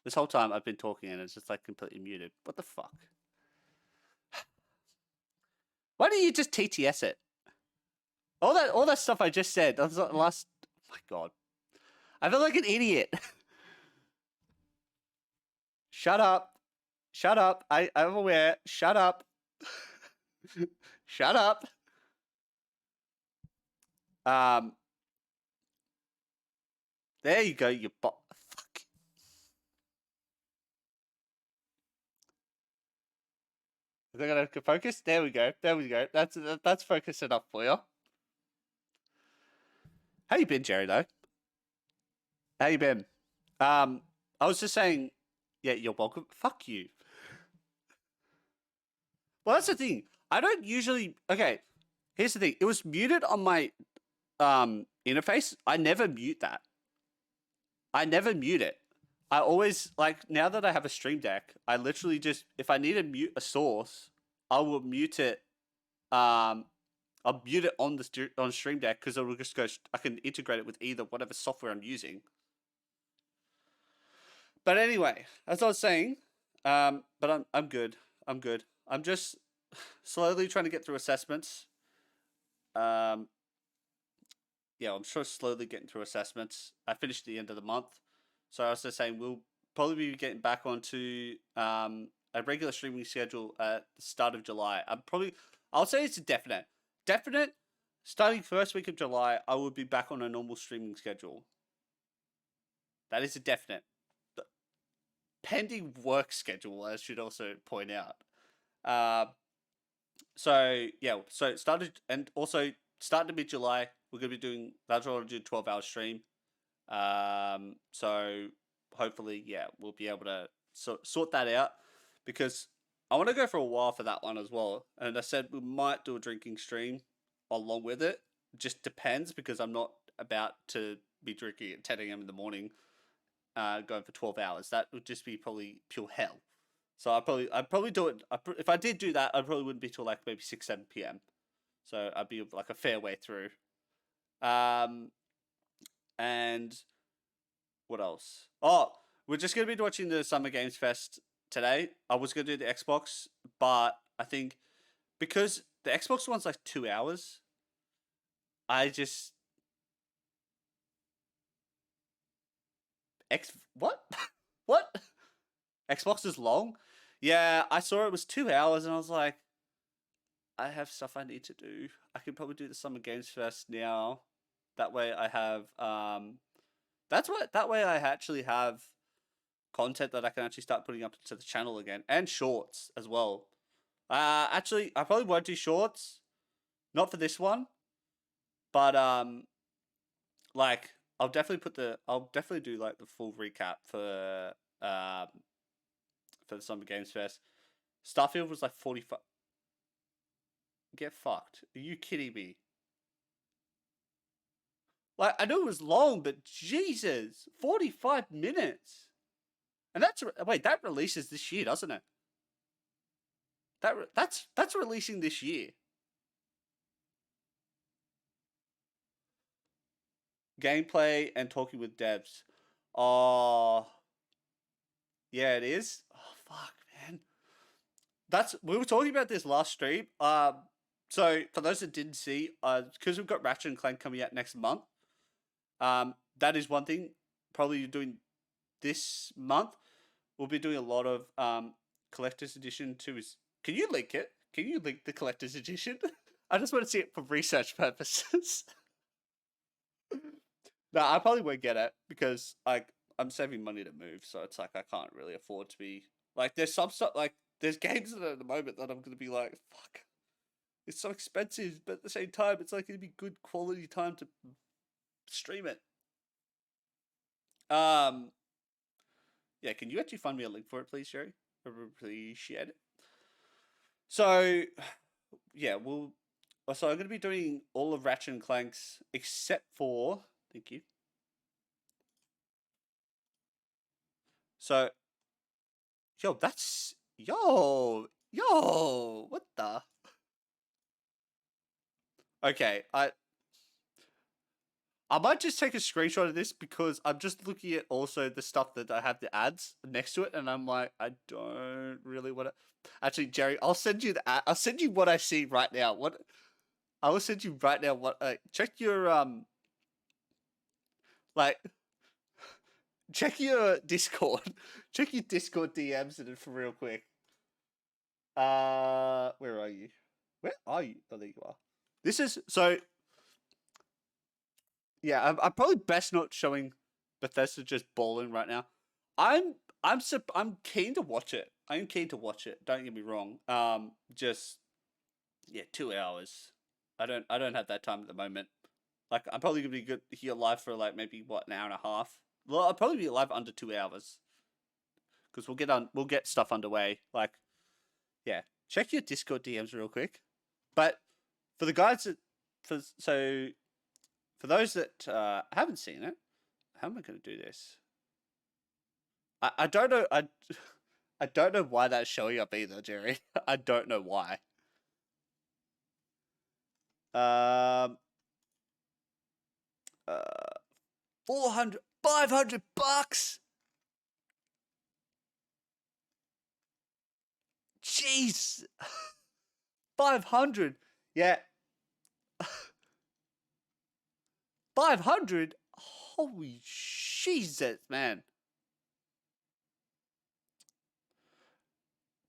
This whole time I've been talking and it's just like completely muted. What the fuck? Why don't you just TTS it? All that stuff I just said. That was the last. Oh my god, I feel like an idiot. Shut up. Shut up. I'm aware. Shut up. Shut up. Um. There you go. You bot. Fuck. Is that gonna focus? There we go. There we go. That's focus enough for you. How you been, Jerry? Though. How you been? I was just saying. Yeah, you're welcome. Fuck you. Well, that's the thing. I don't usually. Okay, here's the thing. It was muted on my interface. I never mute that. I never mute it. I always like now that I have a Stream Deck. I literally just if I need to mute a source, I will mute it. I'll mute it on on Stream Deck because it will just go. I can integrate it with either whatever software I'm using. But anyway, as I was saying, but I'm good. I'm good. I'm just slowly trying to get through assessments. Um, yeah, I'm sure slowly getting through assessments. I finished the end of the month, so I was just saying we'll probably be getting back onto a regular streaming schedule at the start of July. I'll say it's a definite. Starting first week of July, I will be back on a normal streaming schedule. That is a definite. Pending work schedule, I should also point out. So yeah, so started and also starting to mid July, we're gonna be doing that's what I'll do 12-hour stream. So hopefully, yeah, we'll be able to sort that out because I want to go for a while for that one as well. And I said we might do a drinking stream along with it. Just depends because I'm not about to be drinking at 10 a.m. in the morning, going for 12 hours. That would just be probably pure hell. So I'd probably do it. If I did do that, I probably wouldn't be till like maybe 6-7 p.m. So I'd be like a fair way through. And what else? Oh, we're just gonna be watching the Summergamesfest today. I was gonna do the Xbox, but I think because the Xbox one's like 2 hours, I just what what Xbox is long. Yeah, I saw it was 2 hours, and I was like, I have stuff I need to do. I could probably do the Summergamesfest now. That way, I have That way I actually have content that I can actually start putting up to the channel again, and shorts as well. Actually, I probably won't do shorts, not for this one, but like I'll definitely do like the full recap for the Summergamesfest. Starfield was like 45. Get fucked. Are you kidding me? Like I know it was long, but Jesus, 45 minutes. And that releases this year, doesn't it? That's releasing this year. Gameplay and talking with devs. Oh, yeah, it is. Oh fuck, man. We were talking about this last stream. So for those that didn't see, because we've got Ratchet and Clank coming out next month. That is one thing. Probably doing this month. We'll be doing a lot of collector's edition too. Can you link it? Can you link the collector's edition? I just want to see it for research purposes. No, I probably won't get it because I'm saving money to move, so it's like I can't really afford to be like. There's some stuff like there's games at the moment that I'm gonna be like, fuck, it's so expensive, but at the same time, it's like it'd be good quality time to stream it. Yeah, can you actually find me a link for it, please, Sherry? I would appreciate it. So, yeah, So I'm going to be doing all of Ratchet and Clank's except for. Thank you. So, yo, that's what the? Okay, I might just take a screenshot of this because I'm just looking at also the stuff that I have the ads next to it, and I'm like, I don't really want to. Actually, Jerry, I'll send you the ad. I'll send you what I see right now. What I will send you right now. What check your like check your Discord, check your Discord DMs in it for real quick. Where are you? Where are you? Oh, there you are. This is so. Yeah, I'm probably best not showing Bethesda just balling right now. I'm keen to watch it. I'm keen to watch it. Don't get me wrong. Just yeah, 2 hours. I don't have that time at the moment. Like I'm probably gonna be good here live for like maybe what an hour and a half. Well, I'll probably be live under 2 hours because we'll get stuff underway. Like yeah, check your Discord DMs real quick. But for the guys that for those that haven't seen it, how am I going to do this? I don't know. I don't know why that's showing up either, Jerry. I don't know why. Um, uh, 400, 500 bucks. Jeez, 500. Yeah, 500. Holy Jesus, man.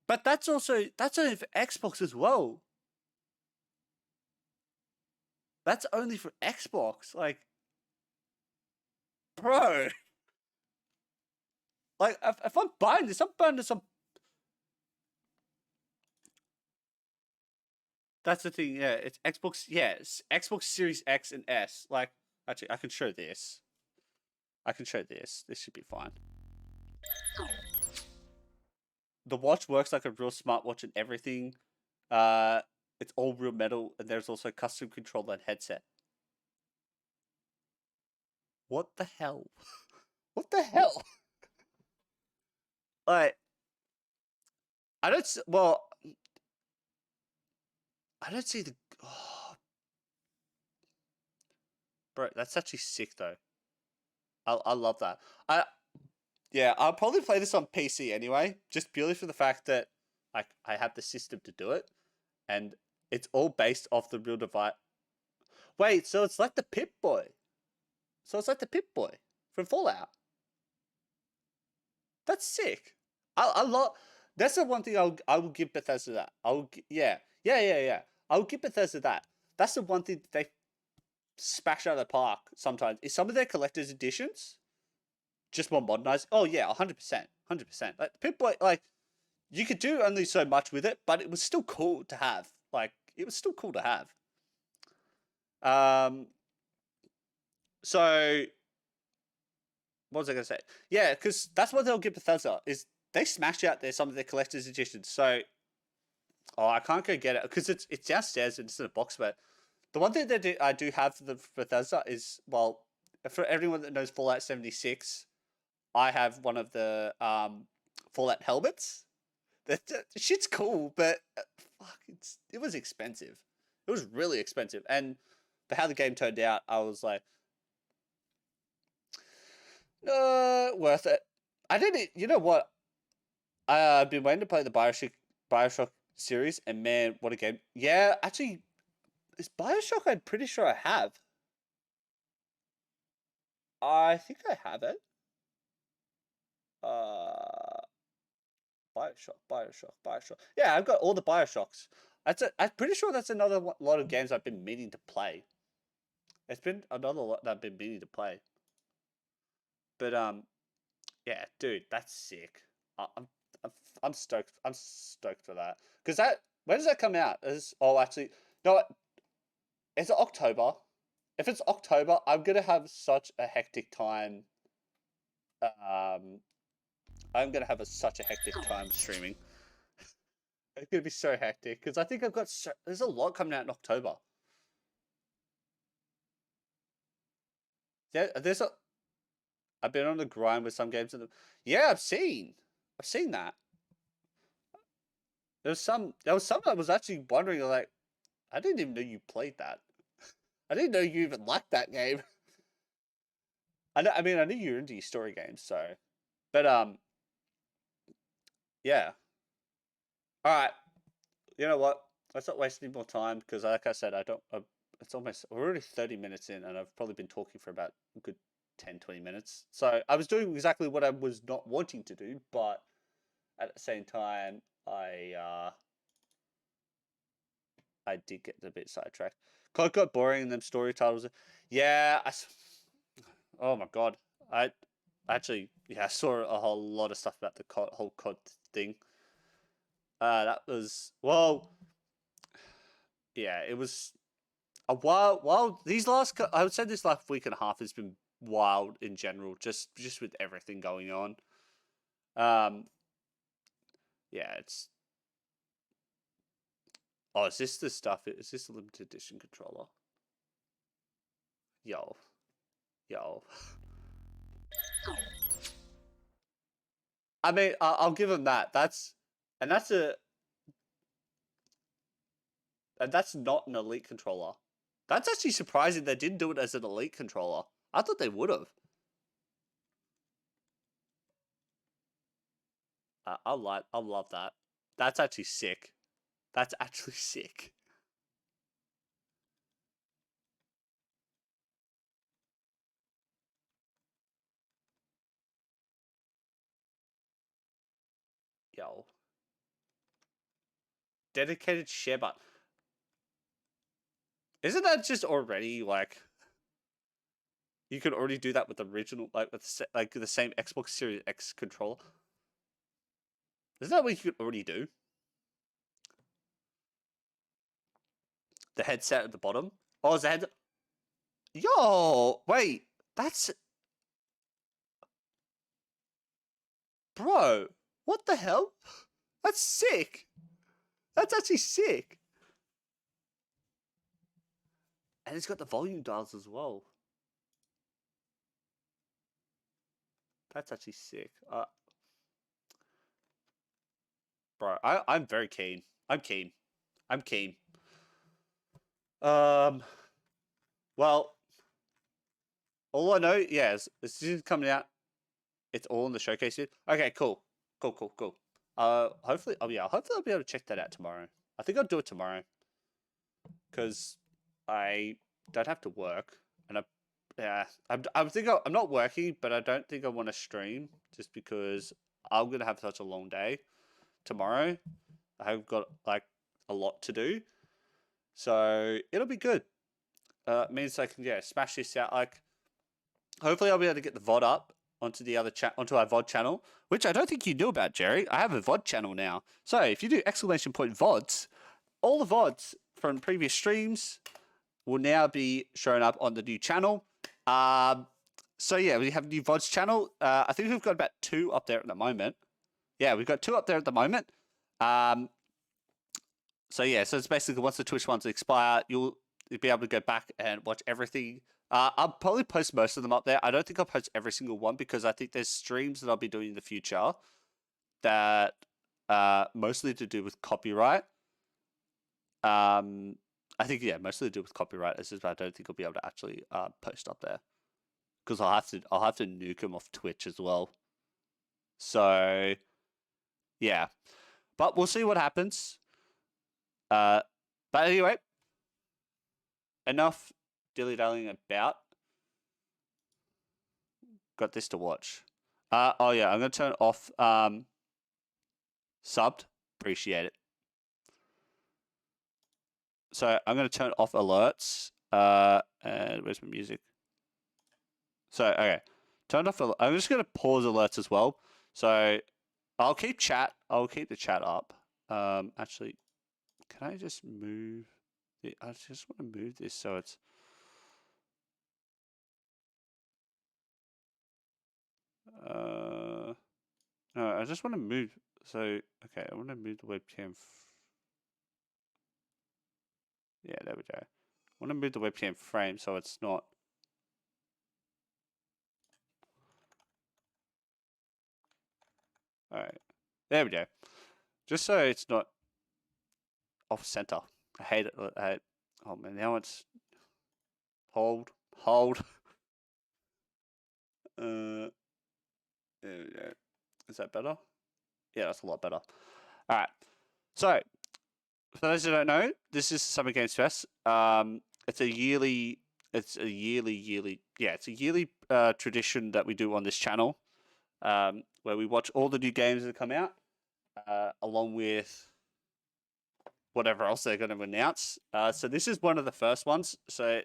But that's only for Xbox as well. That's only for Xbox. Like, bro. Like, if I'm buying this, I'm buying this on. That's the thing, yeah. It's Xbox, yeah. It's Xbox Series X and S. Like, actually, I can show this. I can show this. This should be fine. The watch works like a real smartwatch and everything. Uh, it's all real metal, and there's also custom controller and headset. What the hell? What the hell? Like, I don't. Well, I don't see the. Oh, bro, that's actually sick though. I love that. Yeah, I'll probably play this on PC anyway, just purely for the fact that like I have the system to do it, and it's all based off the real device. Wait, so it's like the Pip Boy. So it's like the Pip Boy from Fallout. That's sick. I love. That's the one thing I will give Bethesda that. Yeah. I will give Bethesda that. That's the one thing that they smash out of the park sometimes. Is some of their collector's editions just more modernized? Oh yeah, 100%, 100%. Like Pip Boy, like you could do only so much with it, but it was still cool to have. Like it was still cool to have. Um. So what was I gonna say? Yeah, because that's what they'll give Bethesda is they smash out some of their collector's editions. So oh, I can't go get it because it's downstairs and it's in a box. But the one thing that I do have for the Bethesda is well, for everyone that knows Fallout 76, I have one of the Fallout helmets. That shit's cool, but fuck, it was expensive. It was really expensive, and for how the game turned out, I was like, no, worth it. I didn't. You know what? I've been waiting to play the Bioshock series, and man, what a game! Yeah, actually, is Bioshock? I'm pretty sure I have. I think I have it. Uh, Bioshock. Yeah, I've got all the Bioshocks. I'm pretty sure that's another lot of games I've been meaning to play. It's been another lot that I've been meaning to play. But yeah, dude, that's sick. I'm I'm I'm stoked. I'm stoked for that because when does that come out? Actually no, it's October. If it's October, I'm gonna have such a hectic time. Um, I'm gonna have such a hectic time streaming. It's gonna be so hectic because I think there's a lot coming out in October. Yeah, I've been on the grind with some games. Yeah, I've seen that. There was some I was actually wondering like, I didn't even know you played that. I didn't know you even liked that game. I know. I mean, I knew you were into your story games, so. But yeah. All right. You know what? Let's not waste any more time because, like I said, I don't. It's almost we're already 30 minutes in, and I've probably been talking for about a good 10, 20 minutes. So I was doing exactly what I was not wanting to do, but at the same time, I did get a bit sidetracked. Code got boring, and them story titles. Yeah, oh my god, I actually I saw a whole lot of stuff about the whole COD thing. That was well, yeah, it was a while. Well, these last I would say this last week and a half has been wild in general, just with everything going on. Um, yeah, it's. Oh, is this the stuff? Is this a limited edition controller? Yo, yo. I mean, I'll give him that. And that's a and that's not an elite controller. That's actually surprising they didn't do it as an elite controller. I thought they would have. I love that. That's actually sick. That's actually sick. Yo, dedicated share button. Isn't that just already like you could already do that with the original like with the same Xbox Series X controller? Isn't that what you could already do? The headset at the bottom. Oh, is the head? Yo, wait, that's bro. What the hell? That's sick. That's actually sick. And it's got the volume dials as well. That's actually sick. Bro, I'm very keen. I'm keen. I'm keen. Um, well, all I know, yeah, is this is coming out. It's all in the showcase here. Okay, cool, cool, cool, cool. Hopefully, oh yeah, hopefully I'll be able to check that out tomorrow. I think I'll do it tomorrow because I don't have to work, and yeah, I'm not working, but I don't think I want to stream just because I'm gonna have such a long day tomorrow. I've got like a lot to do, so it'll be good. Means I can smash this out. Like hopefully I'll be able to get the VOD up onto the other chat onto our VOD channel, which I don't think you knew about, Jerry. I have a VOD channel now. So if you do exclamation point VODs, all the VODs from previous streams will now be showing up on the new channel. So yeah, we have a new VODs channel. I think we've got about 2 up there at the moment. Yeah, we've got 2 up there at the moment. So yeah, so it's basically once the Twitch ones expire, you'll be able to go back and watch everything. I'll probably post most of them up there. I don't think I'll post every single one because I think there's streams that I'll be doing in the future that mostly to do with copyright. I think mostly to do with copyright. It's just I don't think I'll be able to actually post up there because I'll have to nuke them off Twitch as well. So yeah, but we'll see what happens. But anyway, enough dilly dallying about. Got this to watch. Oh yeah, I'm gonna turn off subbed. Appreciate it. So I'm gonna turn off alerts. And where's my music? So okay, turn off. I'm just gonna pause alerts as well. So I'll keep chat. I'll keep the chat up. Actually, can I just move? I just want to move this so it's. No, I just want to move. So okay, I want to move the webcam. Yeah, there we go. I want to move the webcam frame so it's not. All right, there we go. Just so it's not off center. I hate it. Oh man, now it's hold. There we go. Is that better? Yeah, that's a lot better. All right. So, for those who don't know, this is Summer Games Fest. It's a yearly tradition that we do on this channel, where we watch all the new games that come out, along with whatever else they're going to announce. So this is one of the first ones. So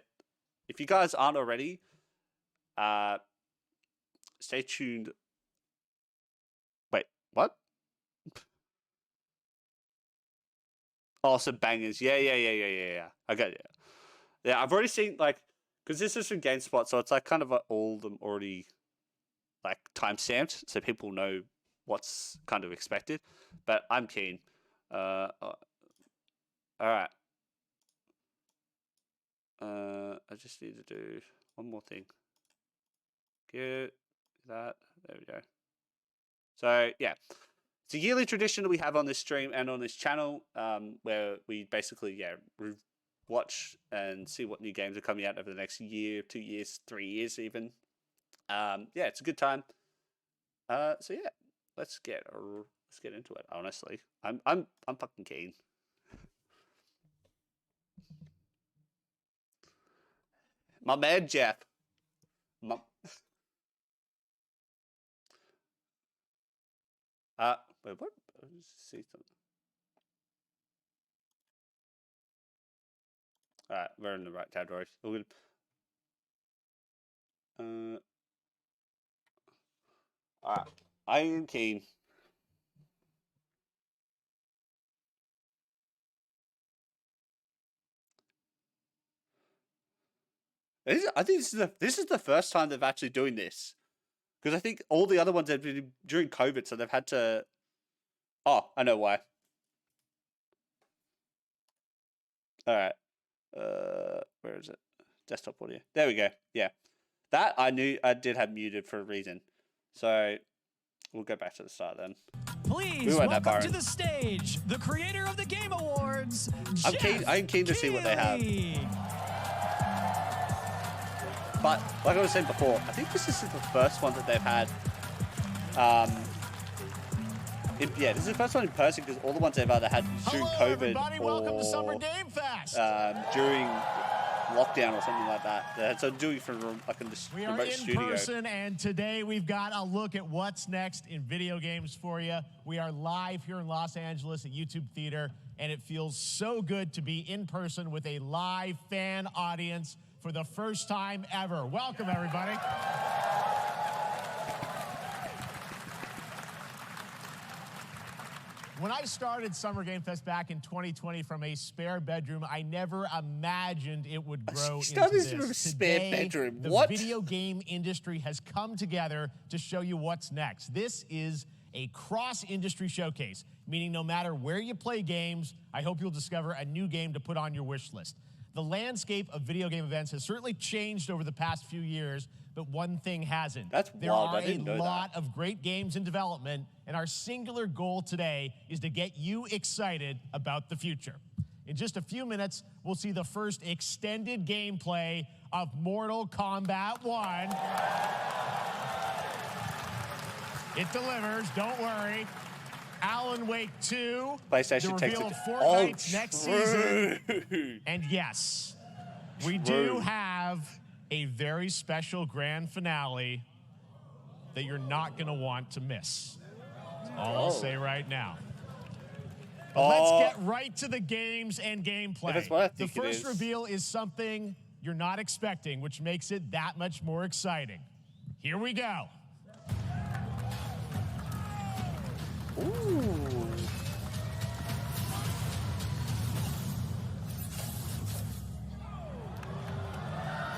if you guys aren't already, stay tuned. Wait, what? Oh, some bangers. Yeah. I got it. Yeah, I've already seen, like, because this is from GameSpot, so it's like kind of all of them already like time stamped, so people know what's kind of expected. But I'm keen. All right. I just need to do one more thing. Get that. There we go. So yeah, it's a yearly tradition that we have on this stream and on this channel, where we basically watch and see what new games are coming out over the next year, 2 years, 3 years even. Yeah, it's a good time. So yeah, let's get into it. Honestly, I'm fucking keen. My man Jeff. Wait, what? Let's see something. All right, we're in the right category. We're gonna. All right, I am keen. I think this is the first time they've actually doing this, because I think all the other ones have been during COVID, so they've had to. Oh, I know why. All right. Where is it? Desktop audio. There we go. Yeah, that I knew I did have muted for a reason. So we'll go back to the start then. Please welcome to the stage the creator of the Game Awards. I'm keen to see what they have. But like I was saying before, I think this is the first one that they've had. Yeah, this is the first one in person, because all the ones they've either had during COVID everybody. Welcome to Summer Game Fest. During lockdown or something like that. So doing from like in the remote studio. We are in person, and today we've got a look at what's next in video games for you. We are live here in Los Angeles at YouTube Theater, and it feels so good to be in person with a live fan audience for the first time ever. Welcome, everybody. When I started Summer Game Fest back in 2020 from a spare bedroom, I never imagined it would grow into this. From a spare bedroom. The video game industry has come together to show you what's next. This is a cross-industry showcase, meaning no matter where you play games, I hope you'll discover a new game to put on your wish list. The landscape of video game events has certainly changed over the past few years, but one thing hasn't. That's wild. I didn't know that. There are a lot of great games in development, and our singular goal today is to get you excited about the future. In just a few minutes, we'll see the first extended gameplay of Mortal Kombat 1. It delivers, don't worry. Alan Wake 2, PlayStation the reveal of Fortnite's next season. And yes, we do have a very special grand finale that you're not going to want to miss. That's all I'll say right now. But let's get right to the games and gameplay. The first reveal is something you're not expecting, which makes it that much more exciting. Here we go. Ooh.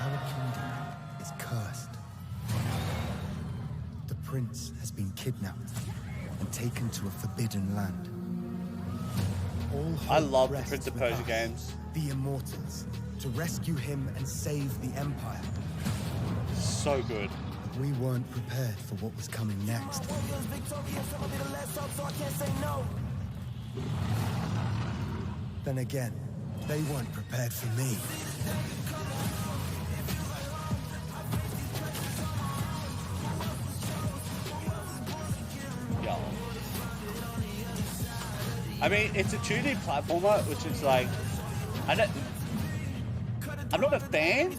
Our kingdom is cursed. The prince has been kidnapped and taken to a forbidden land. I love the Prince of Persia games. The Immortals, to rescue him and save the Empire. So good. We weren't prepared for what was coming next. Then again, they weren't prepared for me. I mean, it's a 2D platformer, which is like, I'm not a fan.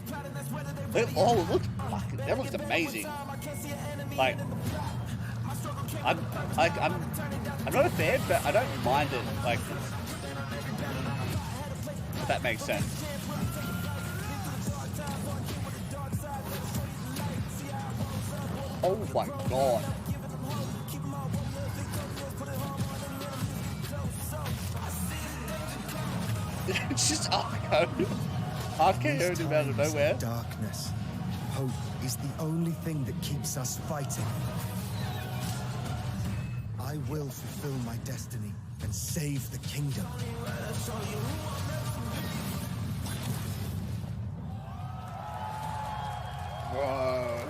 Oh, look, fuck, that looks amazing. Like, I'm not a fan, but I don't mind it. Like, if that makes sense. Oh my god. It's just RKO'd him out of nowhere. Darkness. Hope is the only thing that keeps us fighting. I will fulfill my destiny and save the kingdom. Whoa.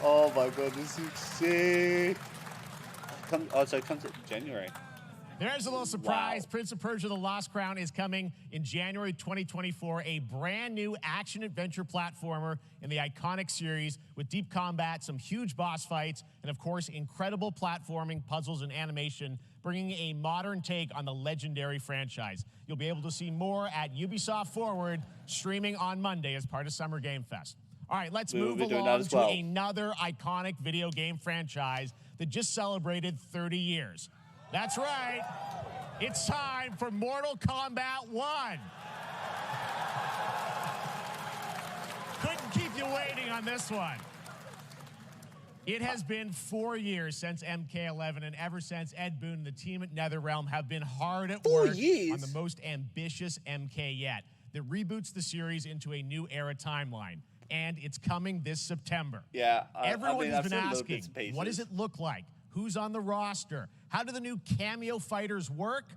Oh my god, this is sick. So it comes in January. There's a little surprise. Wow. Prince of Persia: The Lost Crown is coming in January 2024. A brand new action-adventure platformer in the iconic series with deep combat, some huge boss fights, and of course, incredible platforming, puzzles, and animation, bringing a modern take on the legendary franchise. You'll be able to see more at Ubisoft Forward, streaming on Monday as part of Summergamesfest. All right, let's move along to another iconic video game franchise that just celebrated 30 years. That's right. It's time for Mortal Kombat 1. Couldn't keep you waiting on this one. It has been 4 years since MK11, and ever since, Ed Boon and the team at NetherRealm have been hard at work on the most ambitious MK yet that reboots the series into a new era timeline. And it's coming this September. Yeah, Everyone has been asking, what does it look like? Who's on the roster? How do the new cameo fighters work?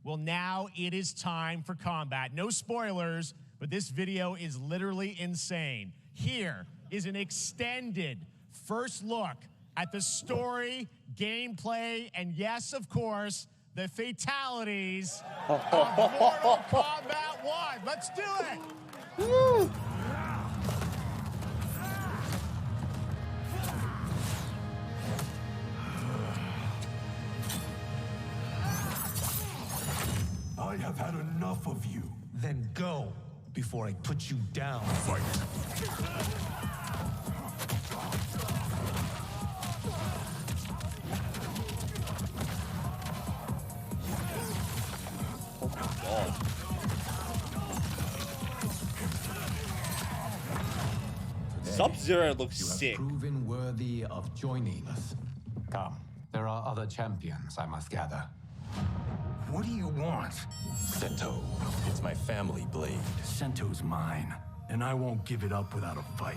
Well, now it is time for combat. No spoilers, but this video is literally insane. Here is an extended first look at the story, gameplay, and yes, of course, the fatalities of Mortal Kombat 1. Let's do it. Woo. I have had enough of you. Then go before I put you down. Fight. Oh my god. Sub-Zero looks sick. Proven worthy of joining us. Come, there are other champions I must gather. What do you want? Sento. It's my family blade. Sento's mine, and I won't give it up without a fight.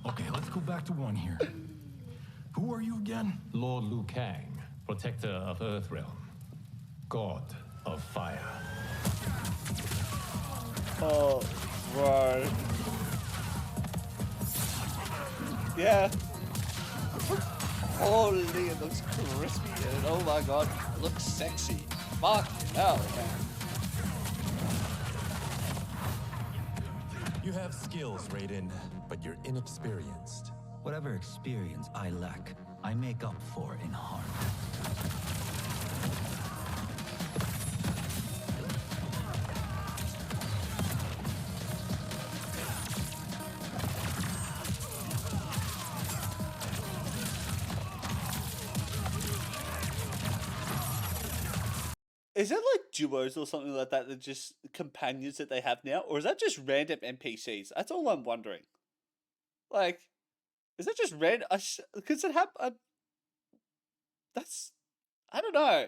Okay, let's go back to one here. Who are you again? Lord Liu Kang, protector of Earthrealm, god of fire. Oh, bro. Yeah. Holy, it looks crispy, and oh my god, it looks sexy. Fuck hell, man. You have skills, Raiden, but you're inexperienced. Whatever experience I lack, I make up for in heart. Is that like duos or something like that that just companions that they have now? Or is that just random NPCs? That's all I'm wondering. Like, is that just random? Because it happened. That's. I don't know.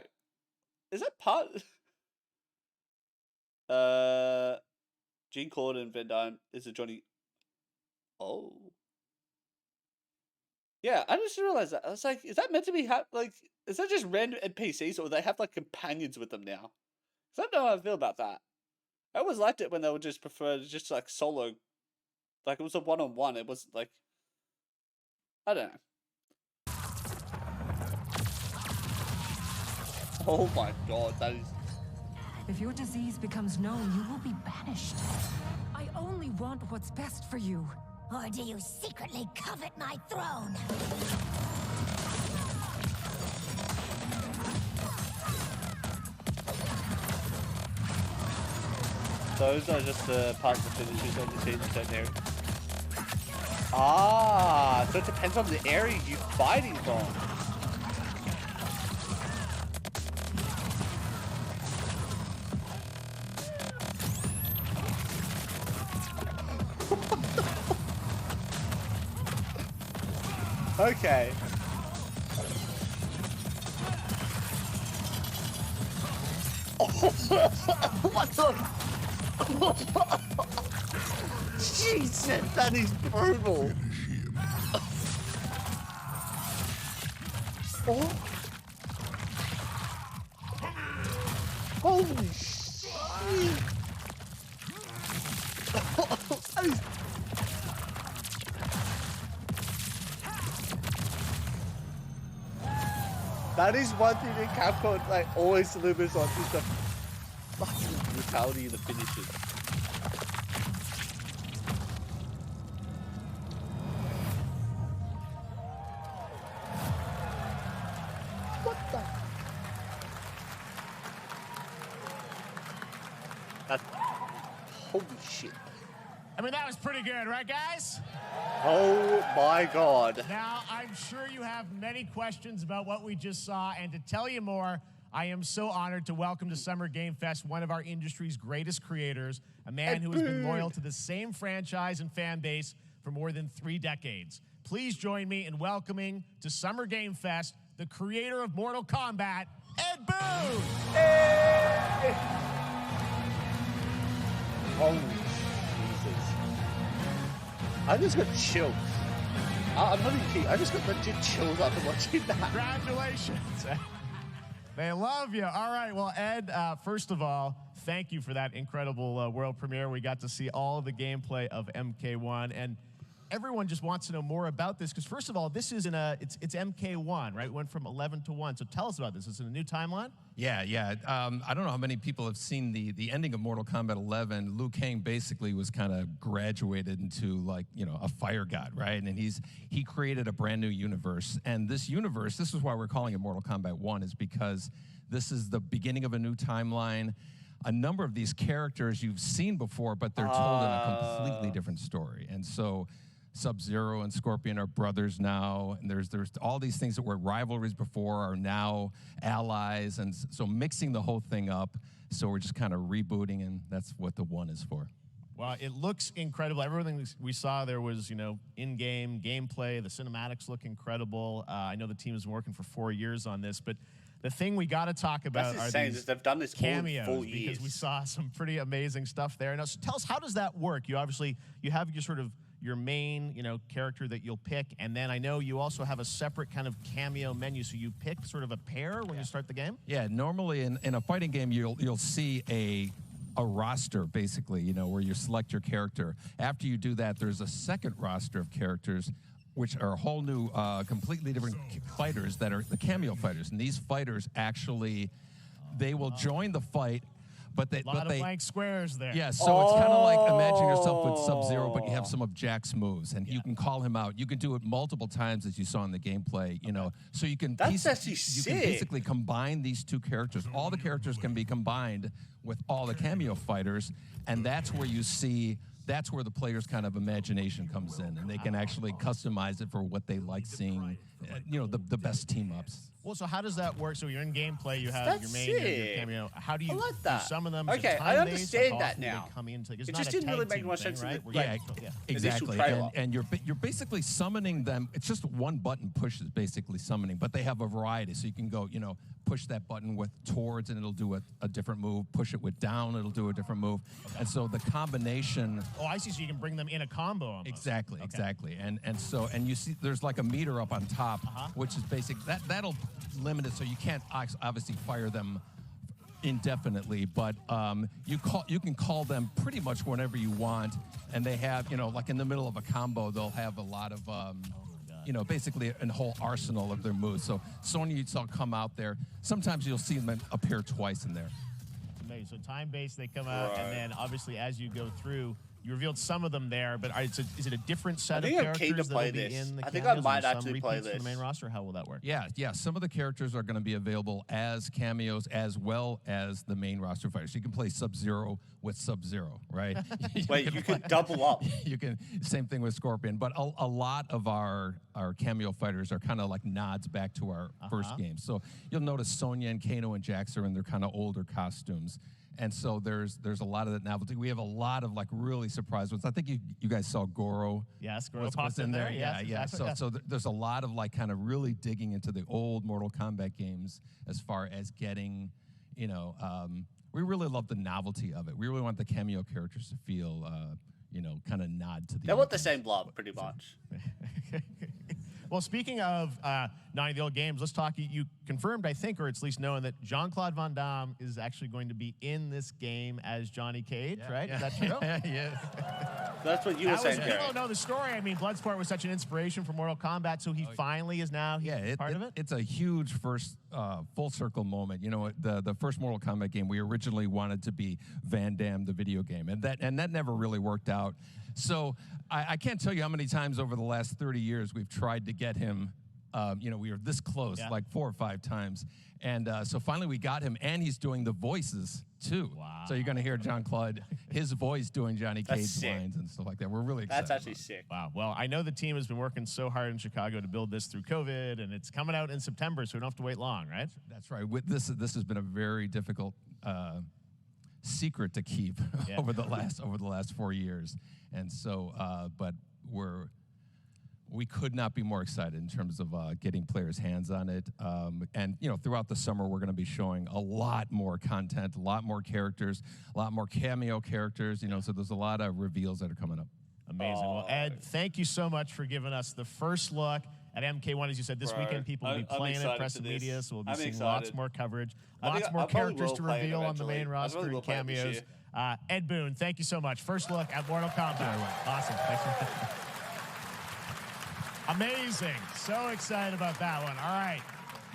Is that part. Gene Claude and Van Dyne is a Johnny. Oh. Yeah, I just realized that. I was like, is that meant to be like? Is that just random NPCs, or they have like companions with them now? 'Cause I don't know how I feel about that. I always liked it when they would just prefer just like solo, like it was a one-on-one. It was like, I don't know. Oh my god, that is. If your disease becomes known, you will be banished. I only want what's best for you. Or do you secretly covet my throne? Those are just the parts of finishes on the team in certain area. Ah, so it depends on the area you're fighting from. Okay. What the? Jesus, that is brutal. Oh. Holy shit. That is... That is one thing that Capcom like always delivers on, is the fucking brutality of the finishes. What the? That's... Holy shit. I mean, that was pretty good, right, guys? Oh my god. Now, I'm sure you have many questions about what we just saw, and to tell you more, I am so honored to welcome to Summer Game Fest one of our industry's greatest creators, a man who has been loyal to the same franchise and fan base for more than 3 decades. Please join me in welcoming to Summer Game Fest the creator of Mortal Kombat, Ed Boon! Hey! Oh, Jesus. I just got chills. I'm not even kidding. I just got legit chills after watching that. Congratulations. They love you. All right. Well, Ed, first of all, thank you for that incredible world premiere. We got to see all the gameplay of MK1, and everyone just wants to know more about this because, first of all, this is it's MK1, right? It went from 11 to 1. So tell us about this. Is it a new timeline? Yeah. I don't know how many people have seen the ending of Mortal Kombat 11. Liu Kang basically was kind of graduated into a fire god, right? And he created a brand new universe. And this universe, this is why we're calling it Mortal Kombat 1, is because this is the beginning of a new timeline. A number of these characters you've seen before, but they're told in a completely different story. And so Sub-Zero and Scorpion are brothers now, and there's all these things that were rivalries before are now allies, and so mixing the whole thing up. So we're just kind of rebooting, and that's what the 1 is for. Well, it looks incredible. Everything we saw there was, in-game gameplay. The cinematics look incredible. I know the team has been working for 4 years on this, but the thing we got to talk about are these they've done this cameos, all in 4 years. because we saw some pretty amazing stuff there. Now, so tell us, how does that work? You have your sort of your main, character that you'll pick, and then I know you also have a separate kind of cameo menu, so you pick sort of a pair when you start the game? Yeah, normally in a fighting game, you'll see a roster, basically, where you select your character. After you do that, there's a second roster of characters, which are a whole new, completely different fighters that are the cameo fighters. And these fighters actually, they will join the fight, but they... A lot of blank squares there. Yeah, so it's kind of like, imagine yourself with Sub-Zero, but you have some of Jack's moves, and you can call him out. You can do it multiple times, as you saw in the gameplay, so you can... That's actually you can basically combine these two characters. All the characters can be combined with all the cameo fighters, and that's where you see... That's where the player's kind of imagination comes in, and they can actually customize it for what they like seeing, the best team-ups. Well, so how does that work? So you're in gameplay, you have That's your main, your sick. cameo. How do you, I like do you that. summon them? Is it Okay, I time-based? understand How that often do they now. come in? It's It not just a didn't really tag make team much thing, sense in right? the Where you- Exactly. trailer. And you're basically summoning them. It's just one button push is basically summoning, but they have a variety. So you can go, push that button with towards and it'll do a different move. Push it with down, it'll do a different move. And so the combination. Oh, I see. So you can bring them in a combo almost. Exactly, exactly. And you see there's like a meter up on top, which is basic. That'll limit it so you can't obviously fire them indefinitely, but you can call them pretty much whenever you want, and they have like in the middle of a combo they'll have a lot of basically a whole arsenal of their moves. So Sonya you saw come out there. Sometimes you'll see them appear twice in there. Amazing. So time-based, they come out, and then obviously as you go through, you revealed some of them there, but is it a different set of characters that will be in the I think I cameos, might or some actually play repeats from this. the main roster? How will that work? Yeah. Some of the characters are going to be available as cameos as well as the main roster fighters. You can play Sub-Zero with Sub-Zero, right? Wait, you can double up. You can, same thing with Scorpion. But a lot of our cameo fighters are kind of like nods back to our first game. So you'll notice Sonya and Kano and Jax are in their kind of older costumes. And so there's a lot of that novelty. We have a lot of like really surprise ones. I think you guys saw Goro. Yes, Goro was popped in there. Yeah, Yes, exactly. So there's a lot of like kind of really digging into the old Mortal Kombat games as far as getting, we really love the novelty of it. We really want the cameo characters to feel, kind of nod to the. They want the same love, pretty much. Well, speaking of not the old games, let's talk. You confirmed, I think, or it's at least known that Jean-Claude Van Damme is actually going to be in this game as Johnny Cage, right? Yeah. Is that true? Yeah. That's what you were saying, People Gary. don't know the story. I mean, Bloodsport was such an inspiration for Mortal Kombat, so he finally is now part of it? It's a huge first full circle moment. The first Mortal Kombat game, we originally wanted to be Van Damme, the video game, and that never really worked out. So I can't tell you how many times over the last 30 years we've tried to get him. We were this close, like 4 or 5 times. And so finally we got him, and he's doing the voices, too. Wow. So you're going to hear Jean-Claude, his voice doing Johnny Cage lines and stuff like that. We're really excited. That's actually sick. Wow. Well, I know the team has been working so hard in Chicago to build this through COVID, and it's coming out in September, so we don't have to wait long, right? That's right. This has been a very difficult secret to keep over the last 4 years. And so, but we could not be more excited in terms of getting players' hands on it. And, throughout the summer, we're going to be showing a lot more content, a lot more characters, a lot more cameo characters, so there's a lot of reveals that are coming up. Amazing. Well, Ed, thank you so much for giving us the first look at MK1. As you said, this weekend people will be playing it, press the media, so we'll be seeing lots more coverage, lots more characters to reveal on the main roster and cameos. Ed Boon, thank you so much. First look at Mortal Kombat. Awesome. Thanks for Amazing. So excited about that one. All right.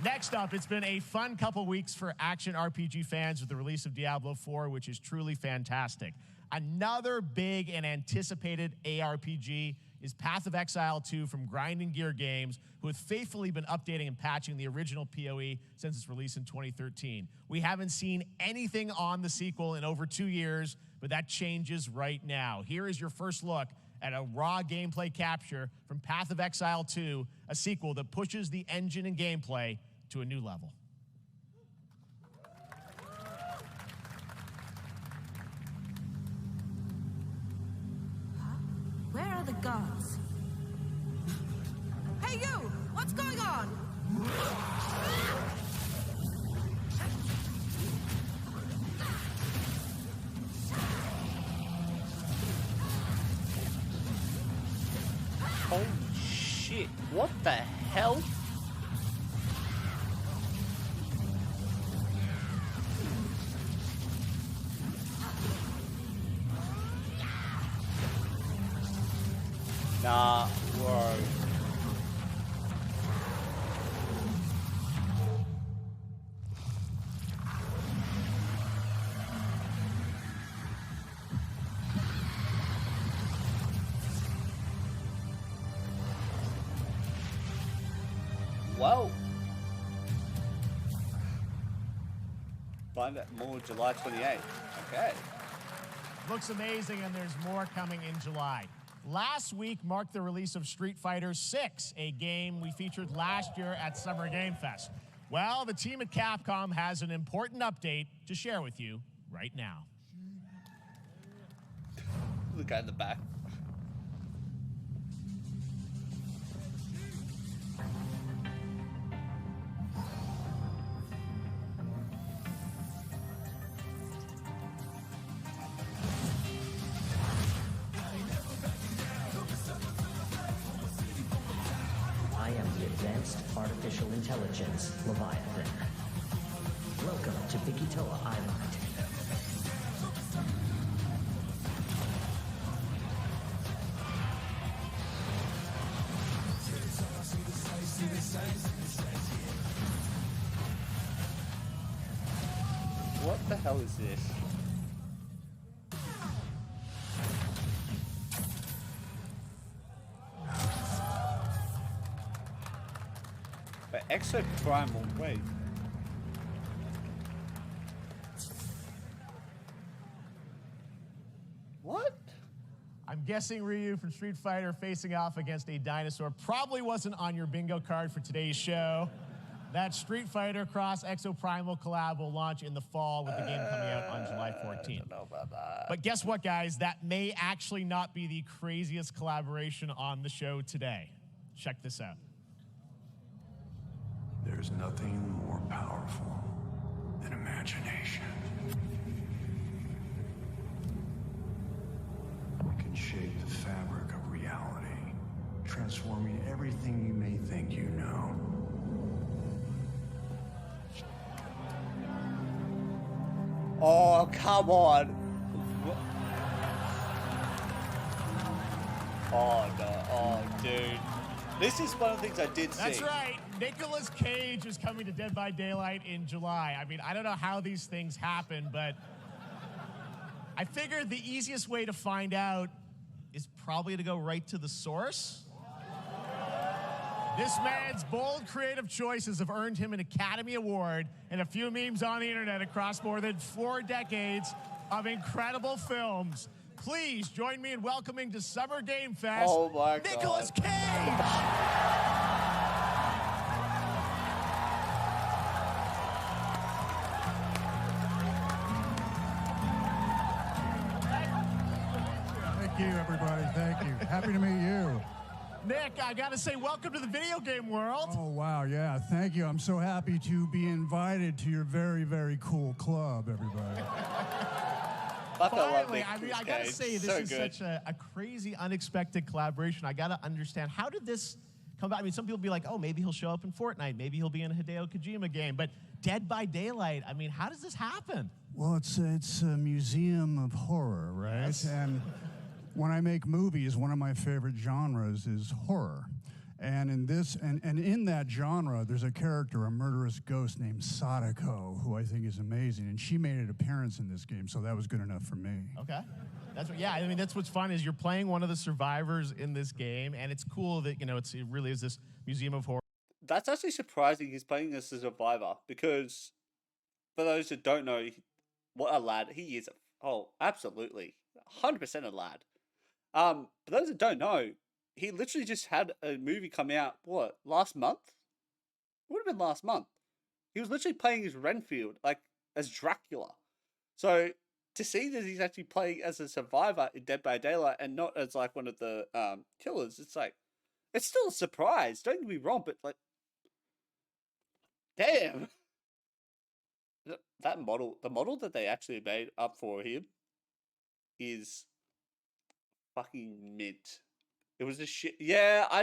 Next up, it's been a fun couple weeks for action RPG fans with the release of Diablo 4, which is truly fantastic. Another big and anticipated ARPG is Path of Exile 2 from Grinding Gear Games, who have faithfully been updating and patching the original PoE since its release in 2013. We haven't seen anything on the sequel in over 2 years, but that changes right now. Here is your first look at a raw gameplay capture from Path of Exile 2, a sequel that pushes the engine and gameplay to a new level. Where are the guards? Hey you! What's going on? Holy shit. What the hell? Nah, whoa. Whoa. Find out more July 28th. Okay. Looks amazing, and there's more coming in July. Last week marked the release of Street Fighter VI, a game we featured last year at Summergamesfest. Well, the team at Capcom has an important update to share with you right now. The guy in the back. I am the Advanced Artificial Intelligence Leviathan. Welcome to Bikitoa Island. What the hell is this? But Exoprimal, wait. What? I'm guessing Ryu from Street Fighter facing off against a dinosaur probably wasn't on your bingo card for today's show. That Street Fighter Cross Exoprimal collab will launch in the fall with the game coming out on July 14th. I don't know about that. But guess what, guys? That may actually not be the craziest collaboration on the show today. Check this out. There's nothing more powerful than imagination. It can shape the fabric of reality, transforming everything you may think you know. Oh, come on. Oh, no. Oh, dude. This is one of the things I did see. That's right. Nicolas Cage is coming to Dead by Daylight in July. I mean, I don't know how these things happen, but I figured the easiest way to find out is probably to go right to the source. This man's bold creative choices have earned him an Academy Award and a few memes on the internet across more than 4 decades of incredible films. Please join me in welcoming to Summergamesfest, oh my God, Nicolas Cage! Thank you, everybody. Thank you. Happy to meet you. Nick, I gotta say, welcome to the video game world. Oh, wow, yeah, thank you. I'm so happy to be invited to your very, very cool club, everybody. Finally, I mean, I gotta say, this is such a crazy, unexpected collaboration. I gotta understand, how did this come about? I mean, some people be like, oh, maybe he'll show up in Fortnite, maybe he'll be in a Hideo Kojima game, but Dead by Daylight, I mean, how does this happen? Well, it's a museum of horror, right? Yes. And when I make movies, one of my favorite genres is horror. And in this, and in that genre, there's a character, a murderous ghost named Sadako, who I think is amazing. And she made an appearance in this game, so that was good enough for me. Okay. That's what, yeah, I mean, that's what's fun is you're playing one of the survivors in this game, and it's cool that, you know, it really is this museum of horror. That's actually surprising he's playing as a survivor, because for those that don't know what a lad he is, oh, absolutely, 100% a lad. For those that don't know, he literally just had a movie come out, what, last month? It would have been last month. He was literally playing as Renfield, like, as Dracula. So, to see that he's actually playing as a survivor in Dead by Daylight and not as, like, one of the killers, it's like, it's still a surprise. Don't get me wrong, but, like, damn. That model, the model that they actually made up for him is fucking mint. It was a shit. Yeah, I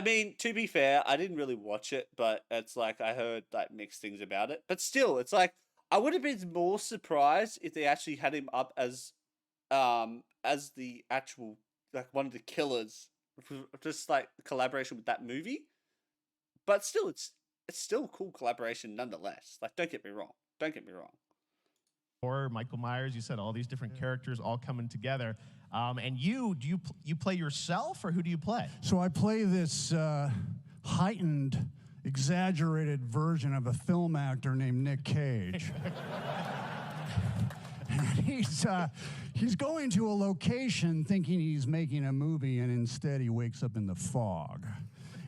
mean, to be fair, I didn't really watch it, but it's like I heard like mixed things about it. But still, it's like I would have been more surprised if they actually had him up as the actual like one of the killers, just like collaboration with that movie. But still, it's still a cool collaboration nonetheless. Like, don't get me wrong. Don't get me wrong. Or Michael Myers, you said all these different characters all coming together. And you play yourself, or who do you play? So I play this heightened, exaggerated version of a film actor named Nick Cage. And he's going to a location thinking he's making a movie, and instead he wakes up in the fog.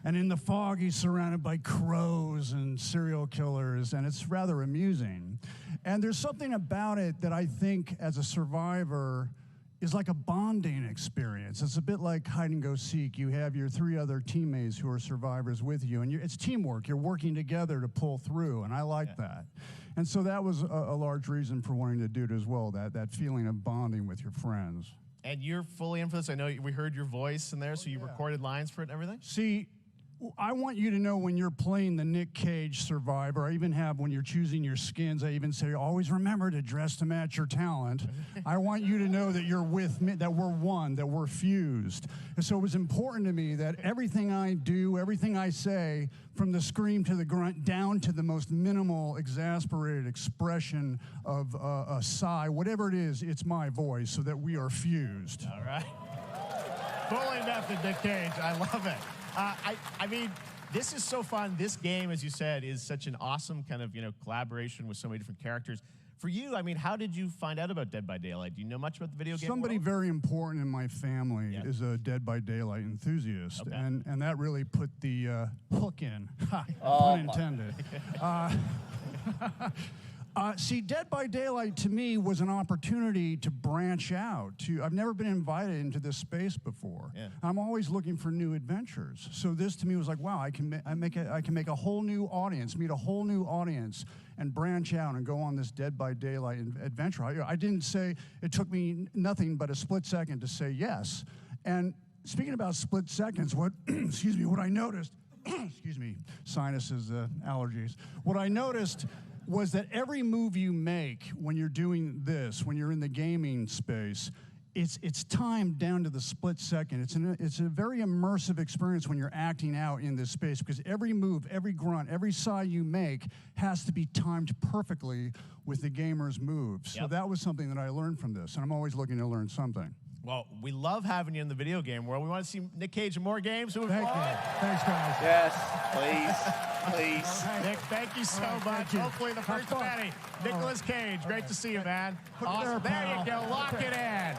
And in the fog, he's surrounded by crows and serial killers, and it's rather amusing. And there's something about it that I think, as a survivor, is like a bonding experience. It's a bit like hide and go seek. You have your 3 other teammates who are survivors with you, and it's teamwork. You're working together to pull through, and I like that. And so that was a large reason for wanting to do it as well, that feeling of bonding with your friends. And you're fully in for this. I know we heard your voice in there, so you recorded lines for it and everything? See, I want you to know when you're playing the Nick Cage survivor, I even have when you're choosing your skins, I even say, always remember to dress to match your talent. I want you to know that you're with me, that we're one, that we're fused. And so it was important to me that everything I do, everything I say, from the scream to the grunt, down to the most minimal, exasperated expression of a sigh, whatever it is, it's my voice, so that we are fused. All right. Fully method, Nick Cage. I love it. I mean, this is so fun. This game, as you said, is such an awesome kind of, collaboration with so many different characters. For you, I mean, how did you find out about Dead by Daylight? Do you know much about the video game Somebody world? very important in my family is a Dead by Daylight enthusiast, and that really put the hook in, pun intended. See, Dead by Daylight to me was an opportunity to branch out. I've never been invited into this space before. Yeah. I'm always looking for new adventures. So this to me was like, wow, I can make a whole new audience, meet a whole new audience, and branch out and go on this Dead by Daylight adventure. I didn't say, it took me nothing but a split second to say yes. And speaking about split seconds, what I noticed, excuse me, sinuses, allergies. What I noticed was that every move you make when you're doing this, when you're in the gaming space, it's timed down to the split second. It's a very immersive experience when you're acting out in this space, because every move, every grunt, every sigh you make has to be timed perfectly with the gamer's moves. So that was something that I learned from this, and I'm always looking to learn something. Well, we love having you in the video game world. We want to see Nick Cage in more games. Thank you. Thanks, guys. Yes, please. Nick, thank you so much. Hopefully the first penny. Nicolas Cage, great to see you, man. Awesome. There you go. Lock it in.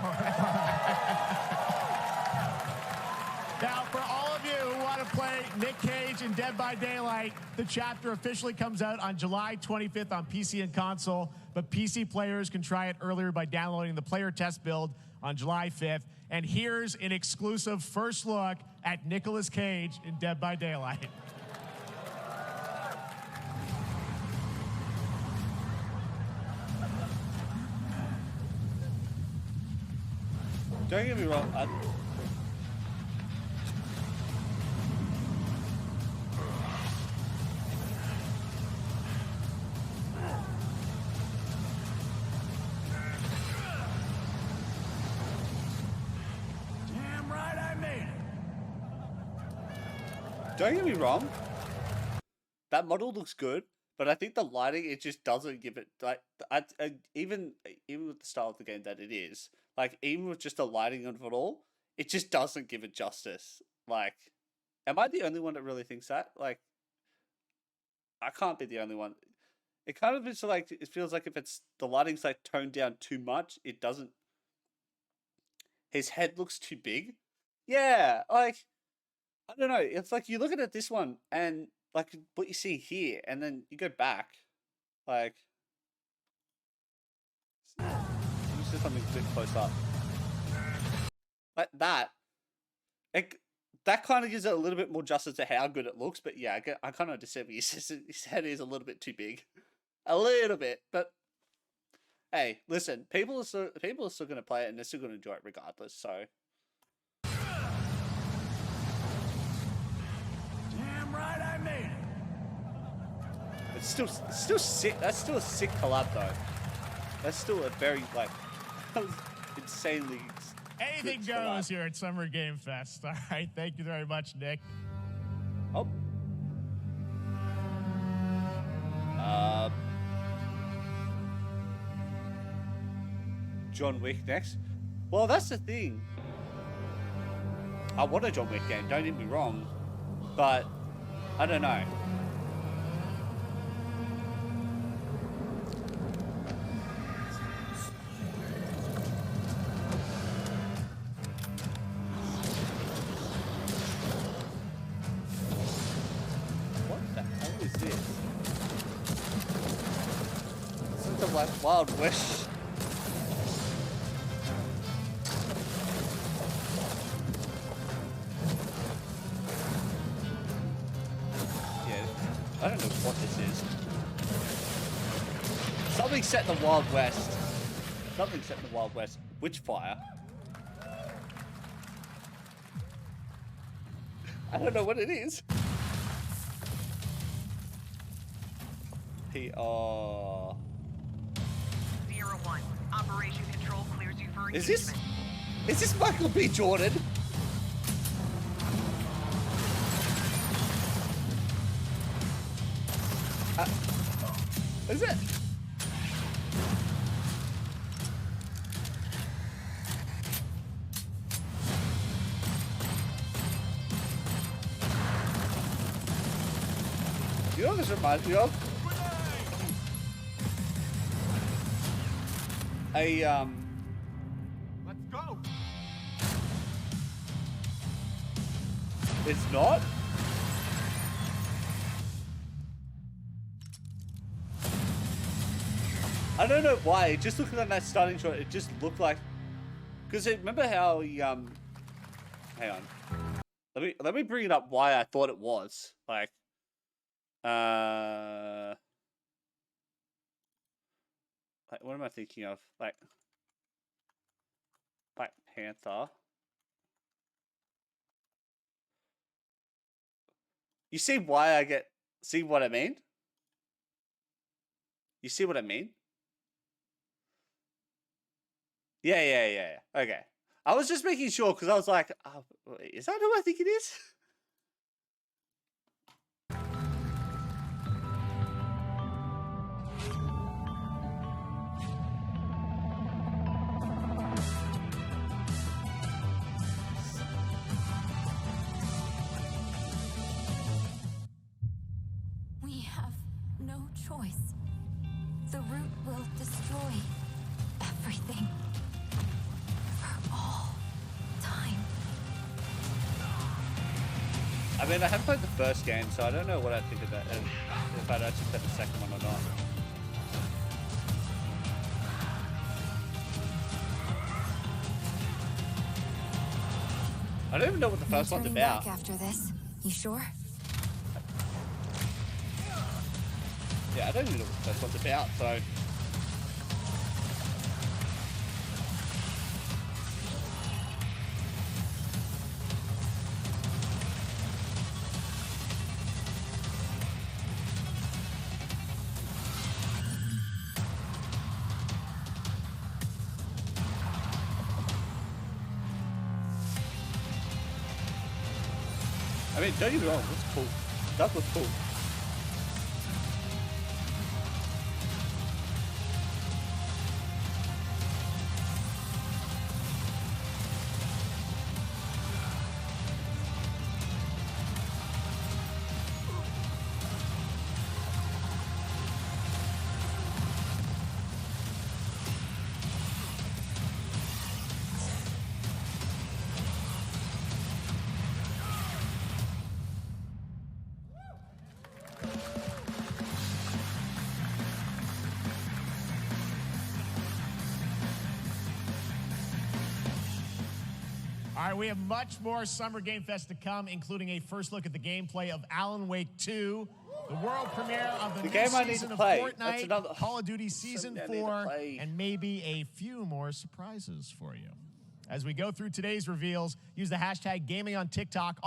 Now, for all of you who want to play Nick Cage in Dead by Daylight, the chapter officially comes out on July 25th on PC and console, but PC players can try it earlier by downloading the player test build on July 5th. And here's an exclusive first look at Nicolas Cage in Dead by Daylight. Don't get me wrong. Damn right I made it. Don't get me wrong. That model looks good, but I think the lighting, it just doesn't give it, like, even with the style of the game that it is, like, even with just the lighting of it all, it just doesn't give it justice. Like, am I the only one that really thinks that? Like, I can't be the only one. It kind of is like, it feels like if it's, the lighting's like toned down too much, it doesn't, his head looks too big. Yeah, like, I don't know, it's like you look at this one and like what you see here, and then you go back, like, let me see something a bit close up, like that. That kind of gives it a little bit more justice to how good it looks. But yeah, I kind of understand what you said. His head is a little bit too big, a little bit. But hey, listen, people are still going to play it, and they're still going to enjoy it regardless. So. Damn right I made it. It's still sick. That's still a sick collab though. That's still a very, like, insanely. Anything goes here at Summer Game Fest. All right, thank you very much, Nick. Oh. John Wick next. Well, that's the thing. I want a John Wick game, don't get me wrong, but I don't know. the Wild West. Yeah, I don't know what this is. Something set in the Wild West. Something set in the Wild West. Witchfire. I don't know what it is. PR. Sierra 1, Operation Control clears you for Is engagement. this Michael B. Jordan? Is it? You know what this reminds me of? Let's go. It's not? I don't know why. Just looking at that starting shot, it just looked like. Because remember how he hang on. Let me bring it up. Why I thought it was like. Like what am I thinking of? Like Black Panther. You see why I get. See what I mean? You see what I mean? Yeah. Okay. I was just making sure because I was like, oh, is that who I think it is? We have no choice. The root will destroy everything. For all time. I mean, I haven't played the first game, so I don't know what I think of that, and if I'd actually played the second one or not. I don't even know what the first one's about. Back after this, you sure? Yeah, I don't even know what the first one's about, so... I mean, don't get me wrong, it looks cool. It does look cool. All right, we have much more Summer Game Fest to come, including a first look at the gameplay of Alan Wake 2, the world premiere of the new game I need season to of play. Fortnite, That's another- Call of Duty Season something I need to 4, play. and maybe a few more surprises for you. As we go through today's reveals, use the hashtag gaming on TikTok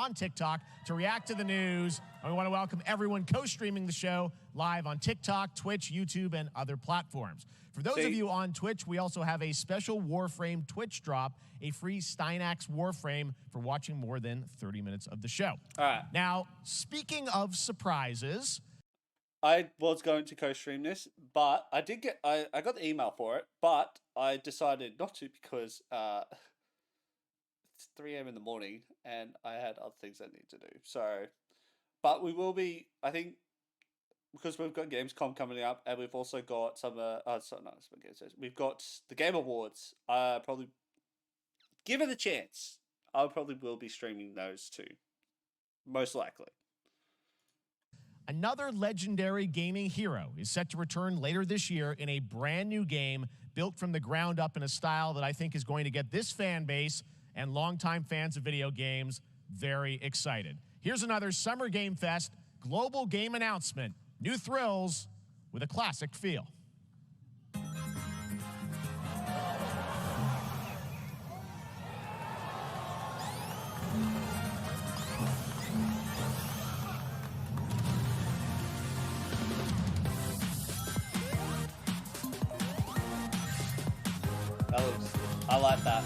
to react to the news. And we want to welcome everyone co-streaming the show live on TikTok, Twitch, YouTube, and other platforms. For those of you on Twitch, we also have a special Warframe Twitch drop, a free Steinax Warframe for watching more than 30 minutes of the show. All right. Now, speaking of surprises, I was going to co-stream this, but I did get I got the email for it, but I decided not to because it's 3 a.m. in the morning and I had other things I need to do. So, but we will be, I think, because we've got Gamescom coming up and we've also got we've got the Game Awards. Probably, given the chance, I probably will be streaming those too, most likely. Another legendary gaming hero is set to return later this year in a brand new game built from the ground up in a style that I think is going to get this fan base and longtime fans of video games very excited. Here's another Summer Game Fest global game announcement. New thrills with a classic feel. I like that.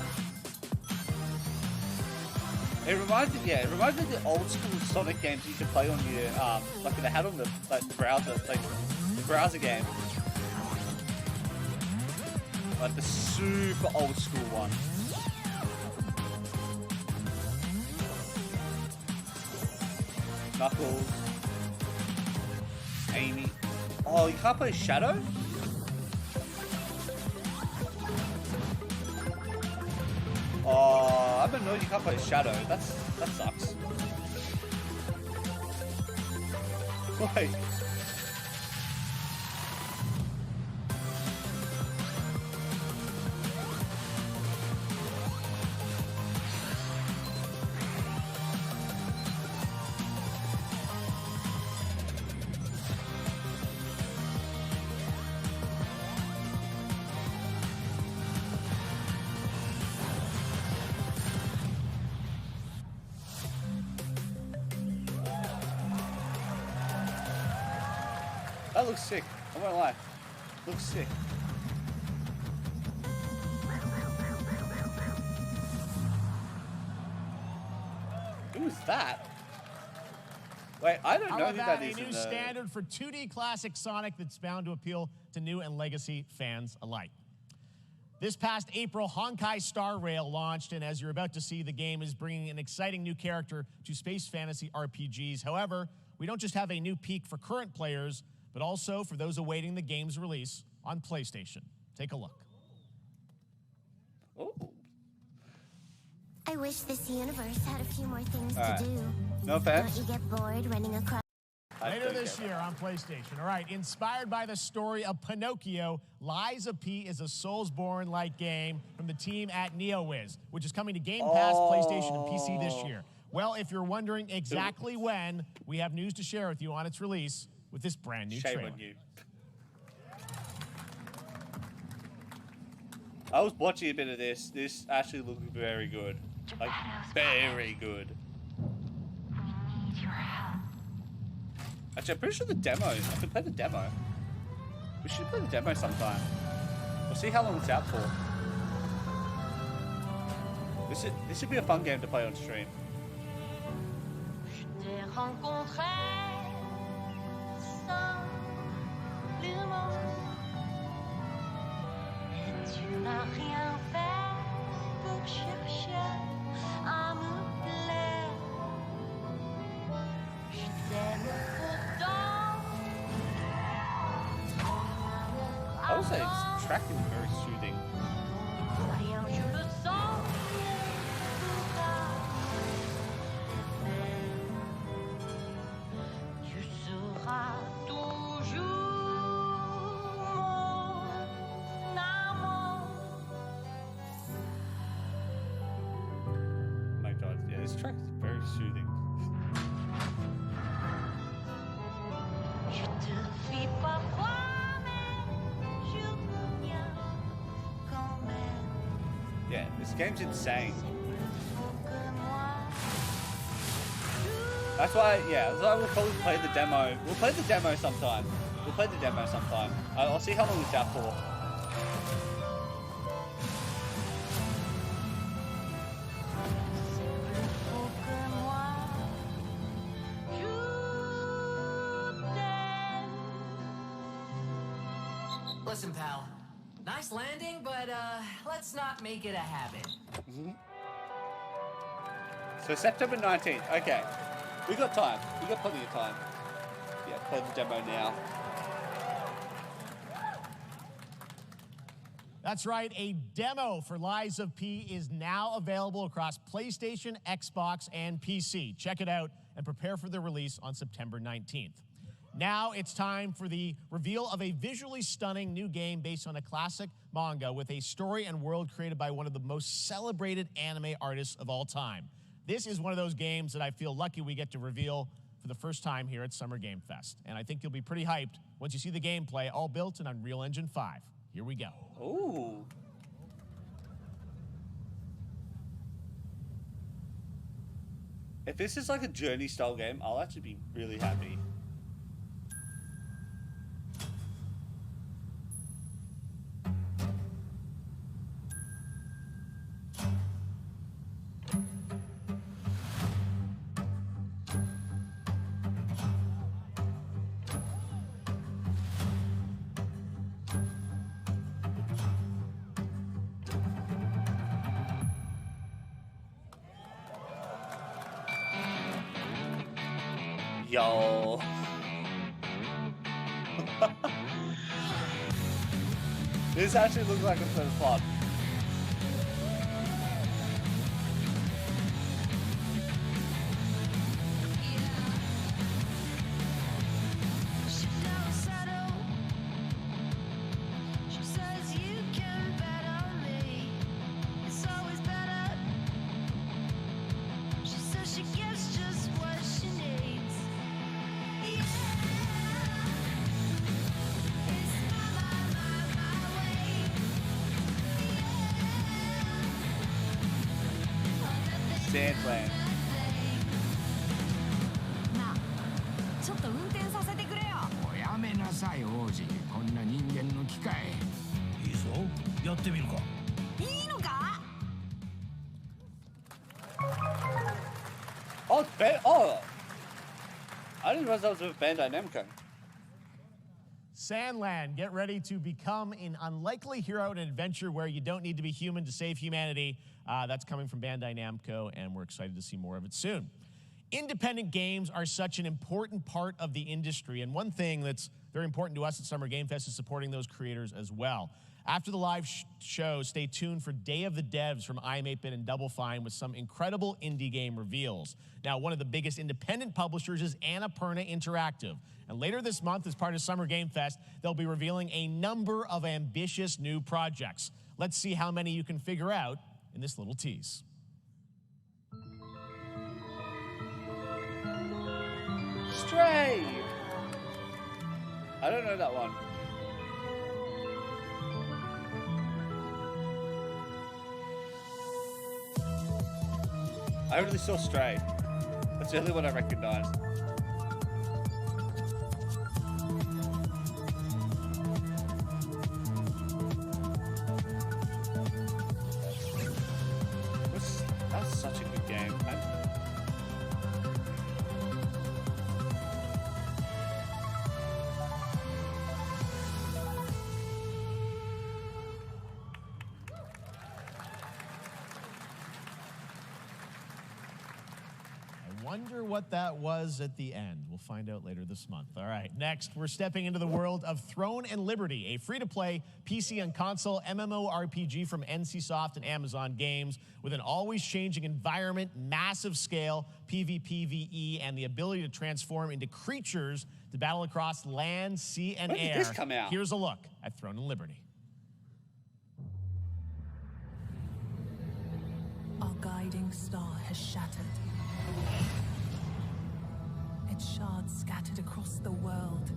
It reminds me of the old school Sonic games you used to play on your, like they had on the browser, the browser game. Like the super old school one. Knuckles. Amy. Oh, you can't play Shadow? Oh, I've been knowing you can't play Shadow. That sucks. Wait. That looks sick. I won't lie. Looks sick. Who is that? Wait, I don't know who that is. A new standard for 2D classic Sonic that's bound to appeal to new and legacy fans alike. This past April, Honkai Star Rail launched, and as you're about to see, the game is bringing an exciting new character to space fantasy RPGs. However, we don't just have a new peak for current players, but also for those awaiting the game's release on PlayStation. Take a look. Oh. I wish this universe had a few more things to do. No offense. Don't you get bored running across? Later this year on PlayStation. All right, inspired by the story of Pinocchio, Lies of P is a Soulsborne-like game from the team at NeoWiz, which is coming to Game Pass, PlayStation, and PC this year. Well, if you're wondering exactly when, we have news to share with you on its release with this brand new trailer. Shame on you. I was watching a bit of this. This actually looked very good. Like, very good. We need your help. Actually, I'm pretty sure the demo, I can play the demo. We should play the demo sometime. We'll see how long it's out for. This should be a fun game to play on stream. I would say it's tracking very soothing. My God, yeah, this track is very soothing. Yeah, this game's insane. That's why we'll probably play the demo. We'll play the demo sometime. I'll see how long it's out for. Listen, pal. Nice landing, but let's not make it a habit. So September 19th. Okay. We got time. We got plenty of time. Yeah, play the demo now. That's right. A demo for Lies of P is now available across PlayStation, Xbox, and PC. Check it out and prepare for the release on September 19th. Now it's time for the reveal of a visually stunning new game based on a classic manga with a story and world created by one of the most celebrated anime artists of all time. This is one of those games that I feel lucky we get to reveal for the first time here at Summer Game Fest. And I think you'll be pretty hyped once you see the gameplay, all built in Unreal Engine 5. Here we go. Ooh. If this is like a journey style game, I'll actually be really happy. Yo. This actually looks like a fun plot. Sandland. なあ、ちょっと運転させてくれよ。おやめなさい王子、こんな人間の機械。いいぞ、やってみるか。いいのか？ Oh, oh! I didn't realize that was with Bandai Namco. Sandland, get ready to become an unlikely hero in an adventure where you don't need to be human to save humanity. That's coming from Bandai Namco, and we're excited to see more of it soon. Independent games are such an important part of the industry, and one thing that's very important to us at Summer Game Fest is supporting those creators as well. After the live show, stay tuned for Day of the Devs from iam8bit and Double Fine with some incredible indie game reveals. Now, one of the biggest independent publishers is Annapurna Interactive. And later this month, as part of Summer Game Fest, they'll be revealing a number of ambitious new projects. Let's see how many you can figure out in this little tease. Stray! I don't know that one. I only saw Stray. That's the only one I recognized. That's such a good game. Wonder what that was at the end. We'll find out later this month. All right, next, we're stepping into the world of Throne and Liberty, a free-to-play PC and console MMORPG from NCSoft and Amazon Games with an always-changing environment, massive scale, PvPvE, and the ability to transform into creatures to battle across land, sea, and When did air. this come out? Here's a look at Throne and Liberty. Our guiding star has shattered. Its shards scattered across the world.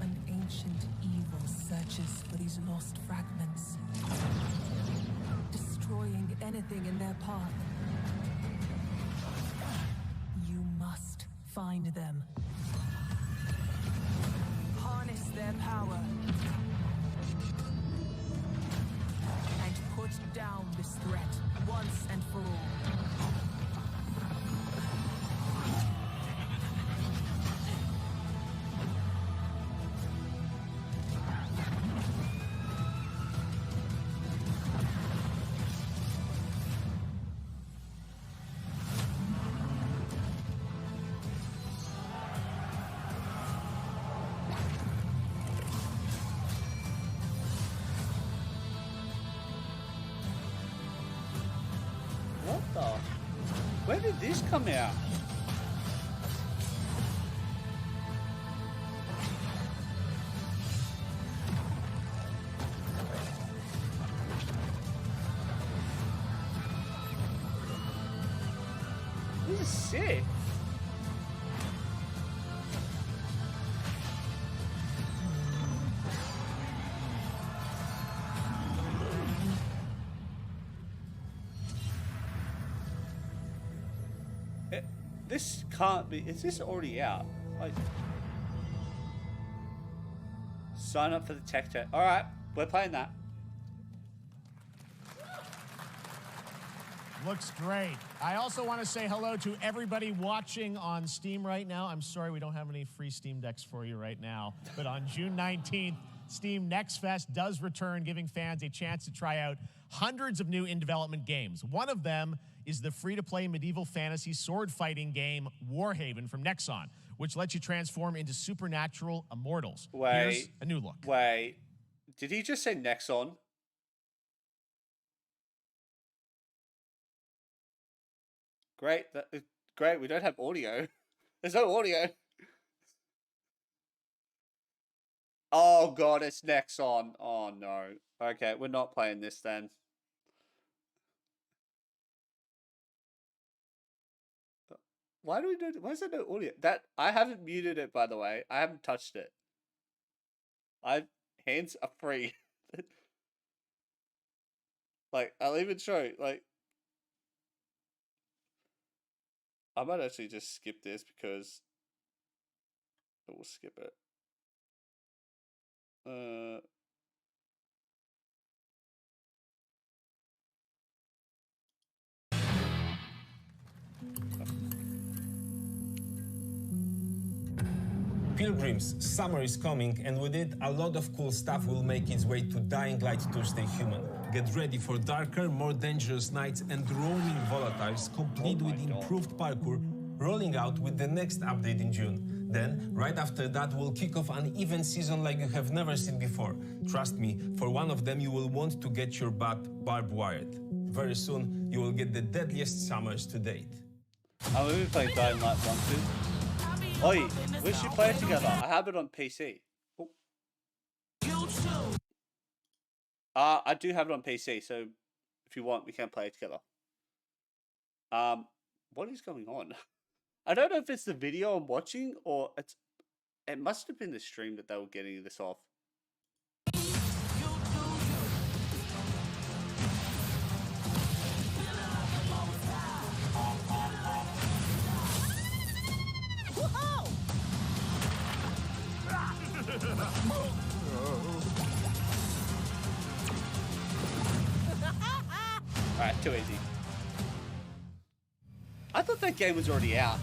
An ancient evil searches for these lost fragments, destroying anything in their path. You must find them. Harness their power. Put down this threat once and for all. When did this come out? This is sick. This can't be. Is this already out? Like, sign up for the tech test. All right, we're playing that. Looks great. I also want to say hello to everybody watching on Steam right now. I'm sorry we don't have any free Steam Decks for you right now, but on June 19th, Steam Next Fest does return, giving fans a chance to try out hundreds of new in-development games. One of them is the free-to-play medieval fantasy sword-fighting game Warhaven from Nexon, which lets you transform into supernatural immortals. Here's a new look. Wait, did he just say Nexon? Great, great. We don't have audio. There's no audio. Oh god, it's Nexon. Oh no. Okay, we're not playing this then. Why do we do? Why is there no audio? That I haven't muted it, by the way. I haven't touched it. Hands are free. Like, I'll even show. Like, I might actually just skip this because it will skip it. Pilgrims, summer is coming, and with it, a lot of cool stuff will make its way to Dying Light to Stay Human. Get ready for darker, more dangerous nights and roaming volatiles, complete with improved parkour, rolling out with the next update in June. Then, right after that, we'll kick off an event season like you have never seen before. Trust me, for one of them, you will want to get your butt barbed wired. Very soon, you will get the deadliest summers to date. Oh, we've been playing Dying Light 1 too. Oi, we should play it together. I have it on PC. Oh. I do have it on PC, so if you want, we can play it together. What is going on? I don't know if it's the video I'm watching or it must have been the stream that they were getting this off. Alright, too easy. I thought that game was already out.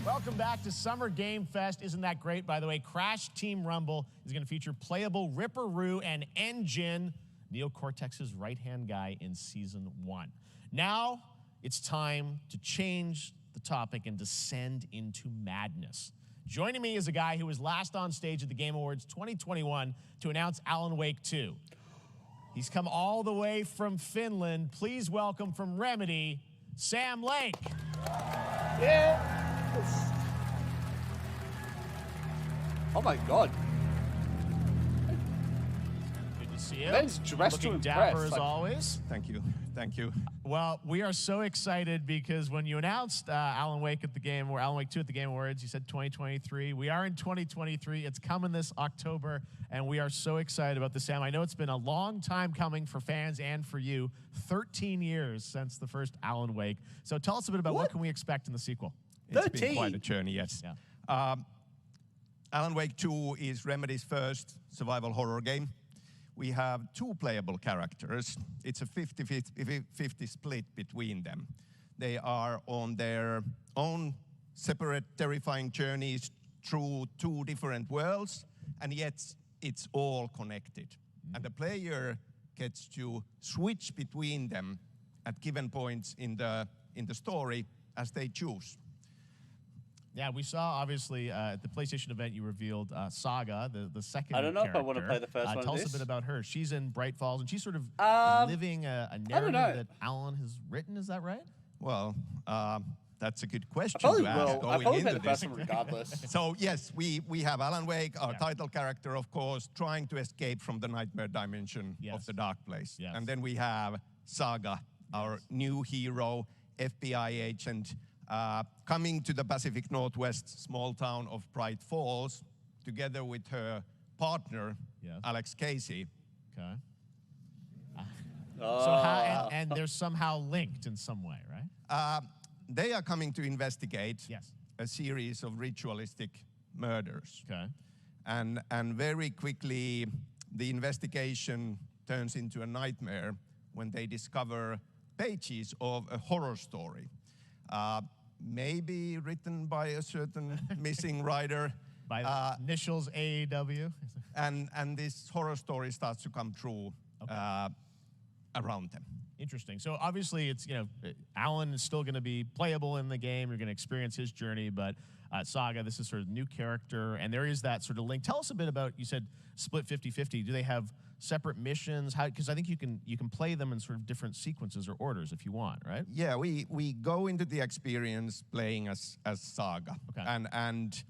Welcome back to Summer Game Fest. Isn't that great? By the way, Crash Team Rumble is going to feature playable Ripperoo and Engine, Neo Cortex's right-hand guy in Season 1. Now, it's time to change the topic and descend into madness. Joining me is a guy who was last on stage at the Game Awards 2021 to announce Alan Wake 2. He's come all the way from Finland. Please welcome from Remedy, Sam Lake. Yeah. Oh my god. Good to see you. Ben's dressed to Looking impress. dapper as always. Thank you. Thank you. Well, we are so excited because when you announced Alan Wake 2 at the Game Awards, you said 2023. We are in 2023. It's coming this October, and we are so excited about this, Sam. I know it's been a long time coming for fans and for you. 13 years since the first Alan Wake. So tell us a bit about what can we expect in the sequel. It's been quite a journey, yes. Yeah. Alan Wake 2 is Remedy's first survival horror game. we have 2 playable characters. It's a 50-50 split between them. They are on their own separate terrifying journeys through 2 different worlds, and yet it's all connected. And the player gets to switch between them at given points in the story as they choose. Yeah, we saw, obviously, at the PlayStation event, you revealed Saga, the second I don't know character. if I want to play the first one. Tell us a bit about her. She's in Bright Falls, and she's sort of living a don't know. narrative that Alan has written. Is that right? Well, that's a good question I to ask probably going play into the first this. one regardless. So yes, we have Alan Wake, our title character, of course, trying to escape from the nightmare dimension of the dark place. Yes. And then we have Saga, our new hero, FBI agent, coming to the Pacific Northwest small town of Bright Falls, together with her partner, Alex Casey. Okay. So how, and they're somehow linked in some way, right? They are coming to investigate a series of ritualistic murders. Okay. And very quickly, the investigation turns into a nightmare when they discover pages of a horror story. Maybe written by a certain missing writer. By the initials AEW. And this horror story starts to come true around them. Interesting. So obviously, it's Alan is still going to be playable in the game. You're going to experience his journey, but Saga, this is sort of new character, and there is that sort of link. Tell us a bit about. You said split 50-50. Do they have separate missions? How? Because I think you can play them in sort of different sequences or orders if you want, right? Yeah, we go into the experience playing as Saga, and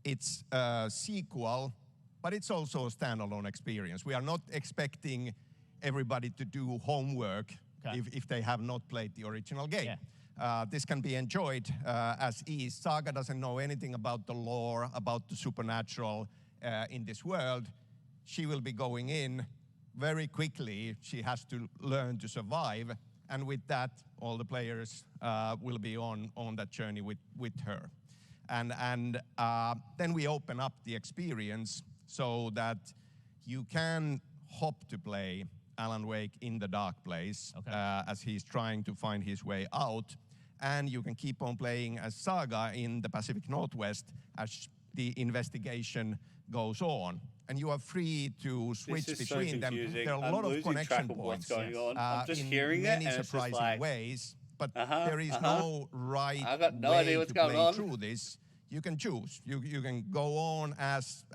it's a sequel, but it's also a standalone experience. We are not expecting everybody to do homework if they have not played the original game. This can be enjoyed as is. Saga doesn't know anything about the lore, about the supernatural in this world. She will be going in very quickly. She has to learn to survive. And with that, all the players will be on that journey with her. And then we open up the experience so that you can hop to play Alan Wake in the dark place as he's trying to find his way out. And you can keep on playing as Saga in the Pacific Northwest as the investigation goes on. And you are free to switch between them. There are a lot of connection points going on. I'm just in hearing many it, and surprising it's just like, ways. But there is no right I got no way idea what's to going play on. through this. You can choose. You can go on as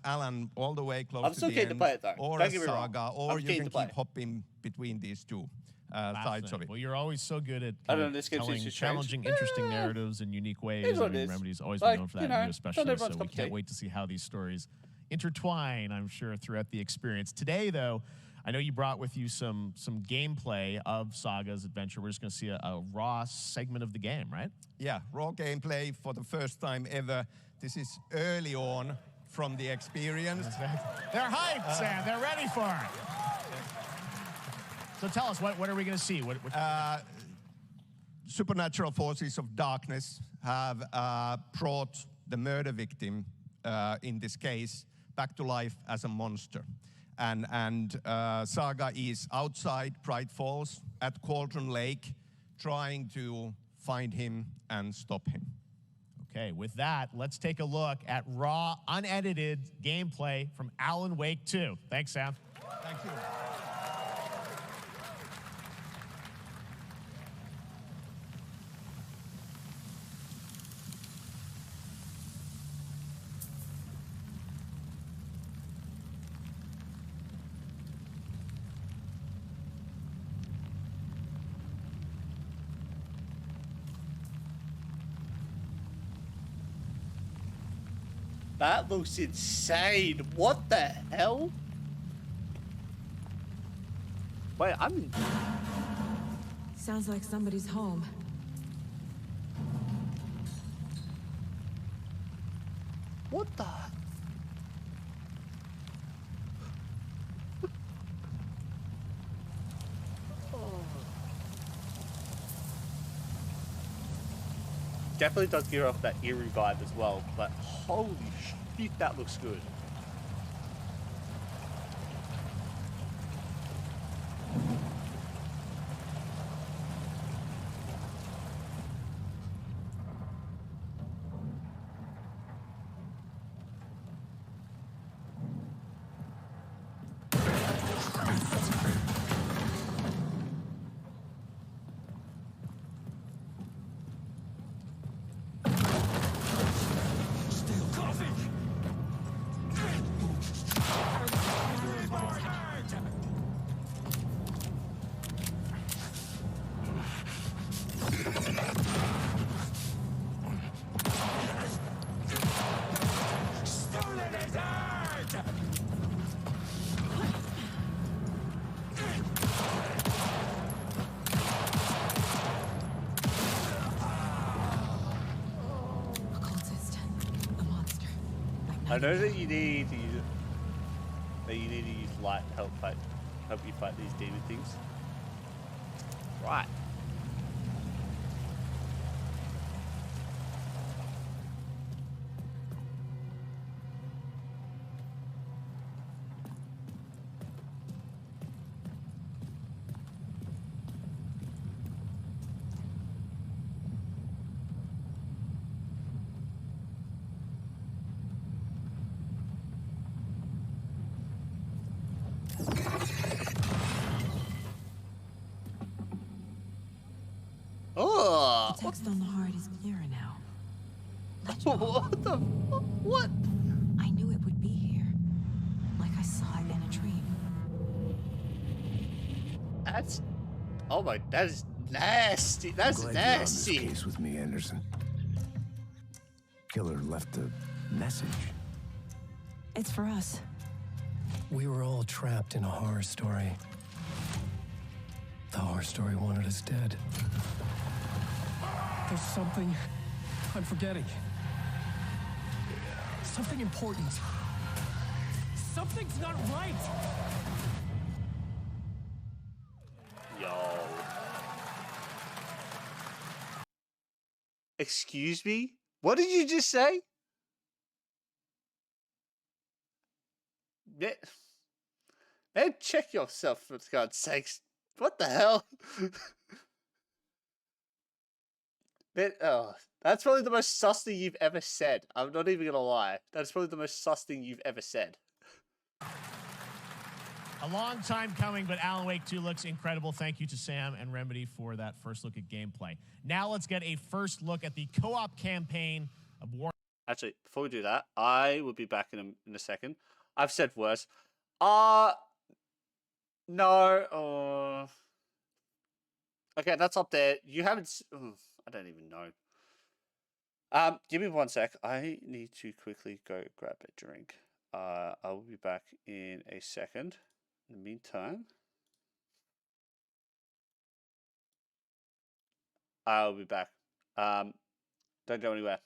Alan all the way close I'm to still the keen end, to play it though. or Don't as get me wrong. Saga, or I'm you keen can to play keep it. hopping between these two sides of it. Well, you're always so good at I don't know, this game telling seems to change. challenging, interesting narratives in unique ways. Here's I what it mean, is. Remedy's always Like, been known for that, you and know, you not especially. So everyone's we cup of can't tea. wait to see how these stories intertwine, I'm sure, throughout the experience. Today, though, I know you brought with you some gameplay of Saga's adventure. We're just going to see a raw segment of the game, right? Yeah, raw gameplay for the first time ever. This is early on from the experience. They're hyped, Sam. They're ready for it. So tell us, what are we going to see? What supernatural forces of darkness have brought the murder victim, in this case, back to life as a monster. And Saga is outside Bright Falls at Cauldron Lake, trying to find him and stop him. Okay, with that, let's take a look at raw, unedited gameplay from Alan Wake 2. Thanks, Sam. Thank you. That looks insane. What the hell? Wait, I'm in... Sounds like somebody's home. What the... Definitely does give off that eerie vibe as well, but holy shit, that looks good. I know that you need to use light to help you fight these demon things. Right. Oh! The text on the heart is clearer now. What the? What? I knew it would be here, like I saw it in a dream. That's. Oh my! That is nasty. That's Glad you're on this nasty. case with me, Anderson. Killer left a message. It's for us. We were all trapped in a horror story. The horror story wanted us dead. There's something I'm forgetting. Something important. Something's not right! Yo. Excuse me? What did you just say? Man, check yourself, for God's sakes. What the hell? Man, oh, that's probably the most sus thing you've ever said. I'm not even gonna lie. That's probably the most sus thing you've ever said. A long time coming, but Alan Wake 2 looks incredible. Thank you to Sam and Remedy for that first look at gameplay. Now let's get a first look at the co-op campaign of War. Actually, before we do that, I will be back in a second. I've said worse. No. Okay, that's up there. You haven't. I don't even know. Give me 1 sec. I need to quickly go grab a drink. I will be back in a second. In the meantime, I'll be back. Don't go anywhere.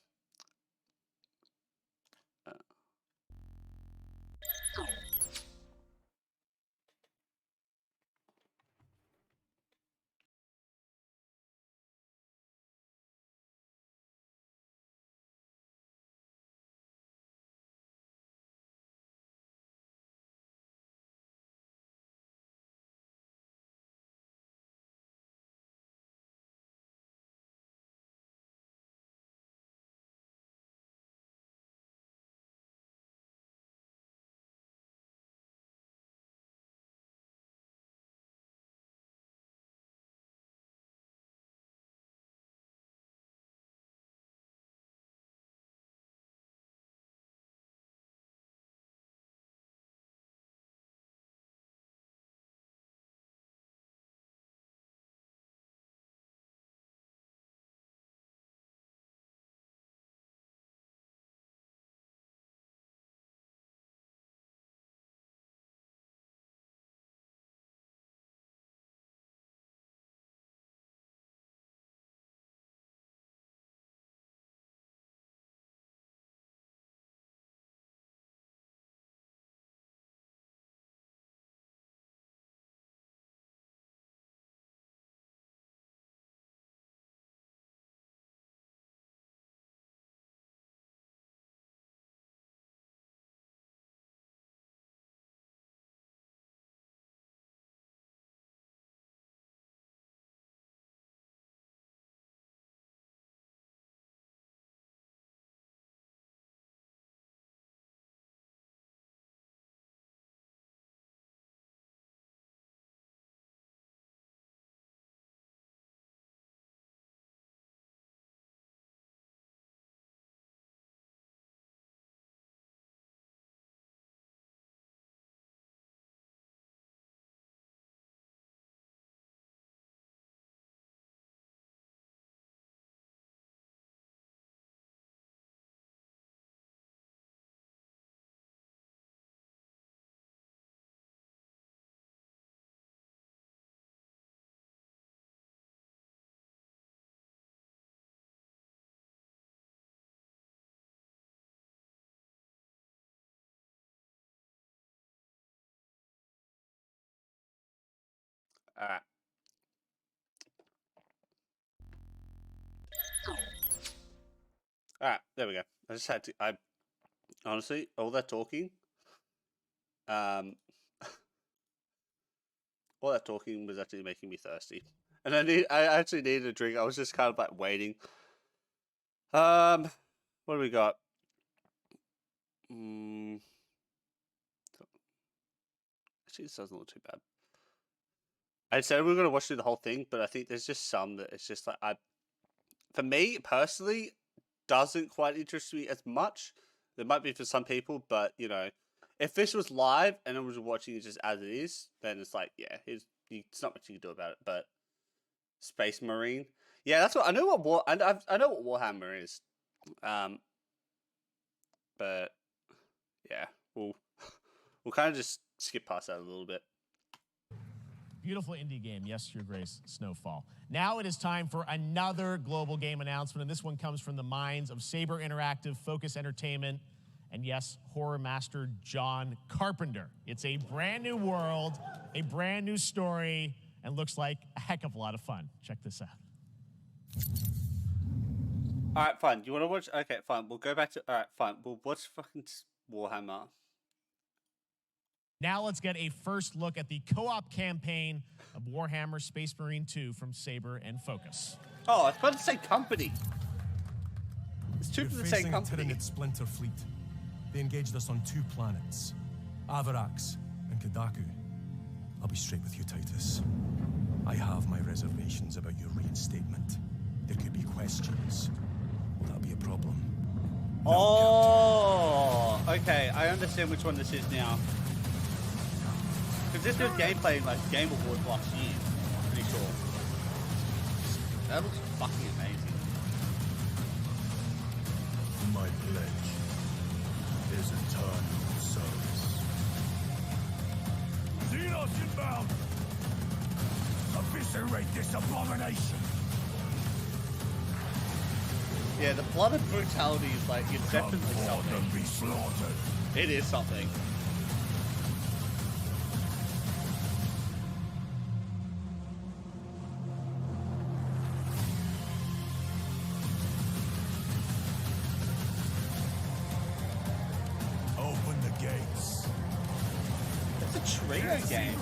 All right. All right, there we go. I just had to. I honestly, all that talking, all that talking was actually making me thirsty, and I actually needed a drink. I was just kind of like waiting. What do we got? Actually, this doesn't look too bad. I said we were gonna watch through the whole thing, but I think there's just some that it's just like for me personally, doesn't quite interest me as much. There might be for some people, but you know, if this was live and I was watching it just as it is, then it's like, yeah, it's not much you can do about it. But Space Marine, yeah, that's what I know. I know what Warhammer is, but yeah, we'll kind of just skip past that a little bit. Beautiful indie game, yes, Your Grace, Snowfall. Now it is time for another global game announcement, and this one comes from the minds of Saber Interactive, Focus Entertainment, and yes, horror master John Carpenter. It's a brand new world, a brand new story, and looks like a heck of a lot of fun. Check this out. All right, fine. You want to watch? Okay, fine. We'll go back to. All right, fine. We'll watch fucking Warhammer. Now let's get a first look at the co-op campaign of Warhammer Space Marine 2 from Saber and Focus. Oh, it's from the same company. It's two from the same company. Tyranid splinter fleet. They engaged us on 2 planets, Avarax and Kadaku. I'll be straight with you, Titus. I have my reservations about your reinstatement. There could be questions. Will that be a problem? Oh, okay. I understand which one this is now. Because this was gameplay in like Game Awards last year, I'm pretty sure. That looks fucking amazing. My pledge is eternal service. Xenos inbound! Eviscerate this abomination! Yeah, the blood and brutality is like, it's definitely something. Be slaughtered. It is something. Open the gates. It's a trio game.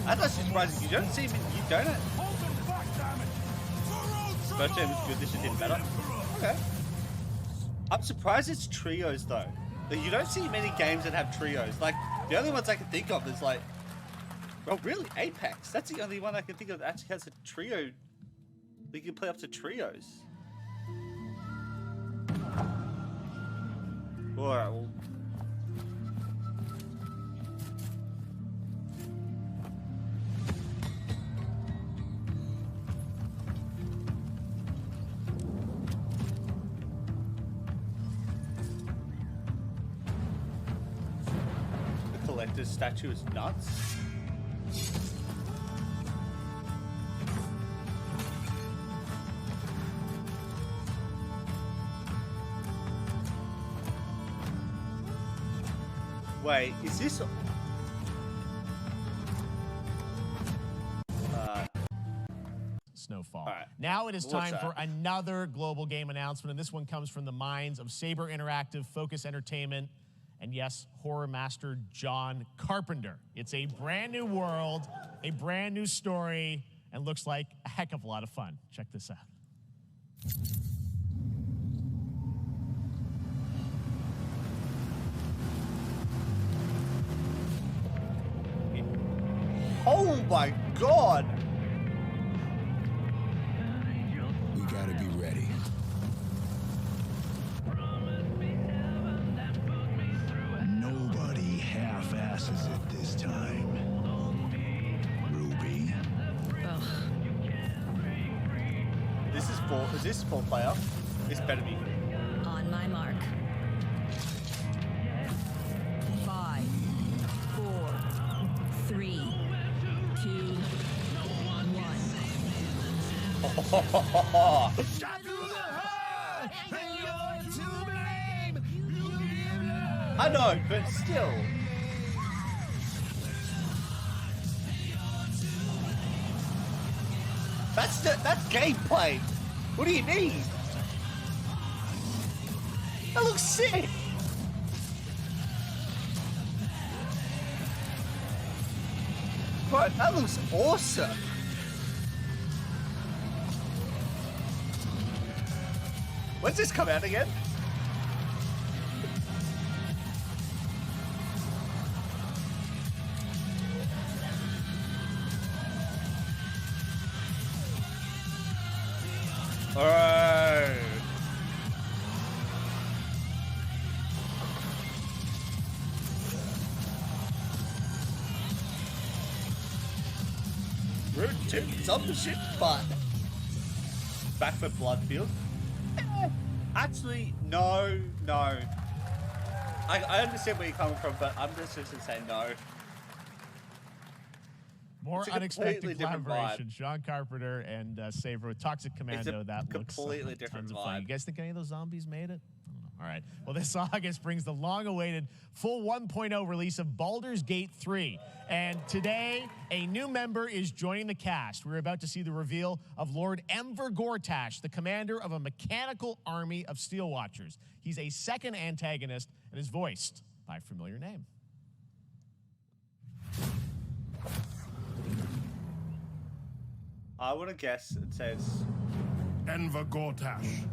That's not surprising. You don't see him. You don't. First game was good. This is even better. Okay. I'm surprised it's trios though. Like, you don't see many games that have trios. Like the only ones I can think of is like, well, really Apex. That's the only one I can think of that actually has a trio. You can play up to trios. All right. Well. This statue is nuts. Wait, is this? Snowfall. Right. Now it is time for another global game announcement, and this one comes from the minds of Saber Interactive, Focus Entertainment, and yes, horror master John Carpenter. It's a brand new world, a brand new story, and looks like a heck of a lot of fun. Check this out. Oh my god! We gotta be ready. Nobody half-asses it this time. Ruby. Is this full player? This better be. On my mark. 5, 4, 3, 2, 1. I know, but still. That's gameplay. What do you need? That looks sick. Bro, that looks awesome. When's this come out again? Alright. We're doing some shit, but back for Bloodfield. Actually, no. I understand where you're coming from, but I'm just gonna say no. More It's a unexpected completely different collaboration. Sean Carpenter and Saber with Toxic Commando. That looks completely different tons of fun. vibe. You guys think any of those zombies made it? I don't know. All right. Well, this August brings the long-awaited full 1.0 release of Baldur's Gate 3. And today, a new member is joining the cast. We're about to see the reveal of Lord Enver Gortash, the commander of a mechanical army of Steel Watchers. He's a second antagonist and is voiced by a familiar name. I want to guess it says Enver Gortash,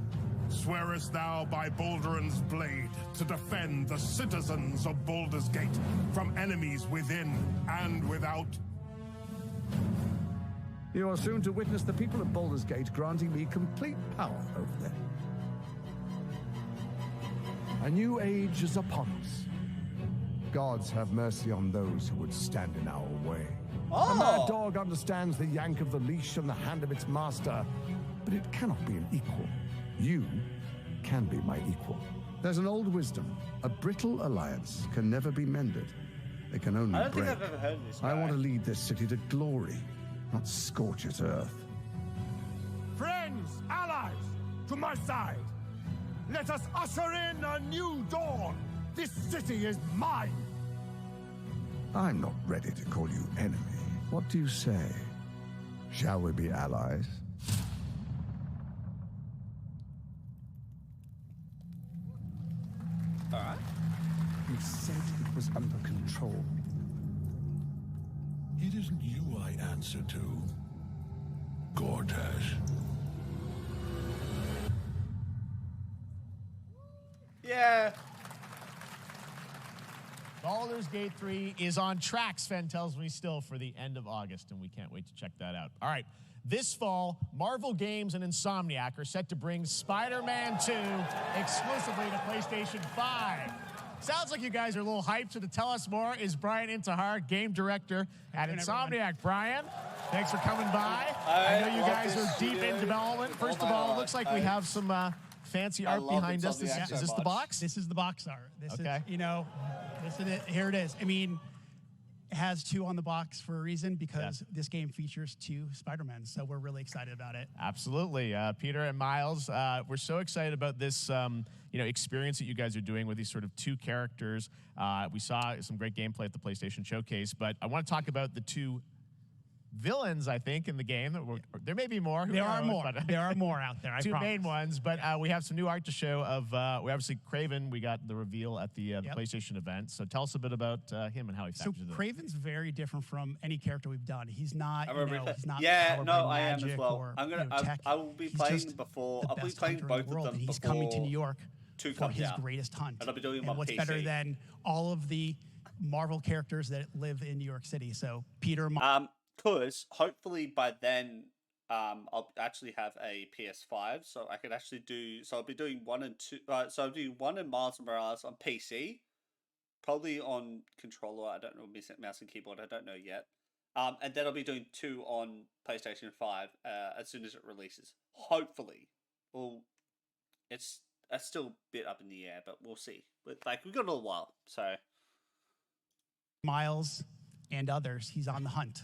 swearest thou by Balduran's blade to defend the citizens of Baldur's Gate from enemies within and without? You are soon to witness the people of Baldur's Gate granting me complete power over them. A new age is upon us. Gods have mercy on those who would stand in our way. Oh. A mad dog understands the yank of the leash and the hand of its master, but it cannot be an equal. You can be my equal. There's an old wisdom. A brittle alliance can never be mended. It can only I don't break. think I've ever heard of this guy. I want to lead this city to glory, not scorch its earth. Friends, allies, to my side. Let us usher in a new dawn. This city is mine. I'm not ready to call you enemy. What do you say? Shall we be allies? All right. You said it was under control. It isn't you I answer to, Gortash. Yeah. Baldur's Gate 3 is on track, Sven tells me still, for the end of August, and we can't wait to check that out. All right, this fall, Marvel Games and Insomniac are set to bring Spider-Man 2 exclusively to PlayStation 5. Sounds like you guys are a little hyped, so to tell us more is Brian Intihar, game director at Insomniac. Brian, thanks for coming by. I know you guys are deep in development. First of all, it looks like we have some fancy art behind us. Is this the box? This is the box art. This Okay. is, this is it. Here it is. I mean, it has 2 on the box for a reason, because this game features 2 Spider-Men, so we're really excited about it. Absolutely. Peter and Miles, we're so excited about this experience that you guys are doing with these sort of 2 characters. We saw some great gameplay at the PlayStation Showcase, but I want to talk about the 2 villains, I think, in the game. There may be more. There are more. There are more out there, I 2 promise. main ones, but we have some new art to show of, we obviously, Kraven, we got the reveal at the PlayStation event. So tell us a bit about him and how he factors in. Kraven's very different from any character we've done. He's not, he's not Yeah, powered no, by I am as magic well. or, I'm gonna. tech. I will be He's playing just before. the I'll be best playing hunter in both the world, of them and he's before coming to New York 2 for comes his out. greatest hunt. And I'll be doing and on what's PC. better than all of the Marvel characters that live in New York City? So Peter. Because hopefully by then, I'll actually have a PS5, so I could actually do. So I'll be doing 1 and 2. So I'll do 1 and Miles Morales on PC, probably on controller. I don't know, mouse and keyboard. I don't know yet. And then I'll be doing 2 on PlayStation 5 as soon as it releases. Hopefully, well, it's still a bit up in the air, but we'll see. But we've got a little while, so. Miles and others. He's on the hunt.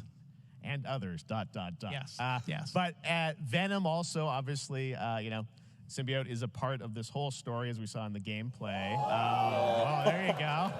And others, ... Yes, yes. But Venom also, obviously, Symbiote is a part of this whole story, as we saw in the gameplay. Oh, there you go.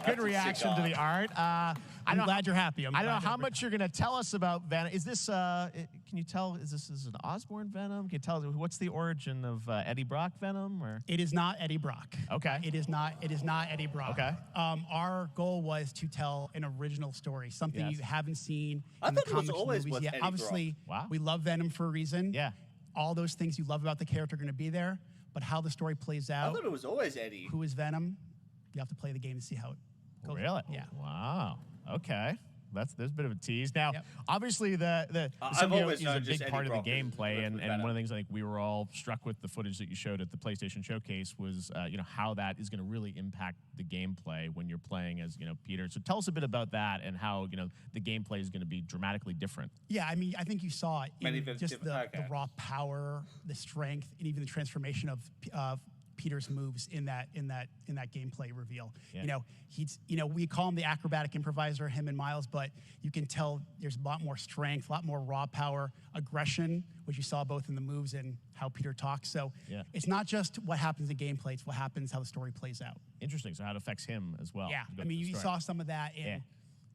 Good reaction to the art. I'm glad you're happy. I don't know how much you're going to tell us about Venom. Is this, can you tell, is this an Osborn Venom? Can you tell us what's the origin of Eddie Brock Venom? Or? It is not Eddie Brock. Okay. It is not Eddie Brock. Okay. Our goal was to tell an original story, something you haven't seen in thought the it was comics always movies with yet. Eddie Obviously, Brock. Wow. we love Venom for a reason. Yeah. All those things you love about the character are going to be there, but how the story plays out. I thought it was always Eddie. Who is Venom? You have to play the game to see how it goes. Really? Yeah. Wow. Okay. There's a bit of a tease. Now, obviously, the I've symbiote always is known a just big Eddie part of the Brock is gameplay, and Venom. one of the things I think we were all struck with the footage that you showed at the PlayStation Showcase was, how that is going to really impact the gameplay when you're playing as, Peter. So tell us a bit about that and how, the gameplay is going to be dramatically different. Yeah, I mean, I think you saw it in just the okay. raw power, the strength, and even the transformation of Peter's moves in that gameplay reveal. Yeah. We call him the acrobatic improviser, him and Miles, but you can tell there's a lot more strength, a lot more raw power, aggression, which you saw both in the moves and how Peter talks. So it's not just what happens in gameplay, it's what happens, how the story plays out. Interesting. So how it affects him as well. Yeah, I mean, you saw some of that, and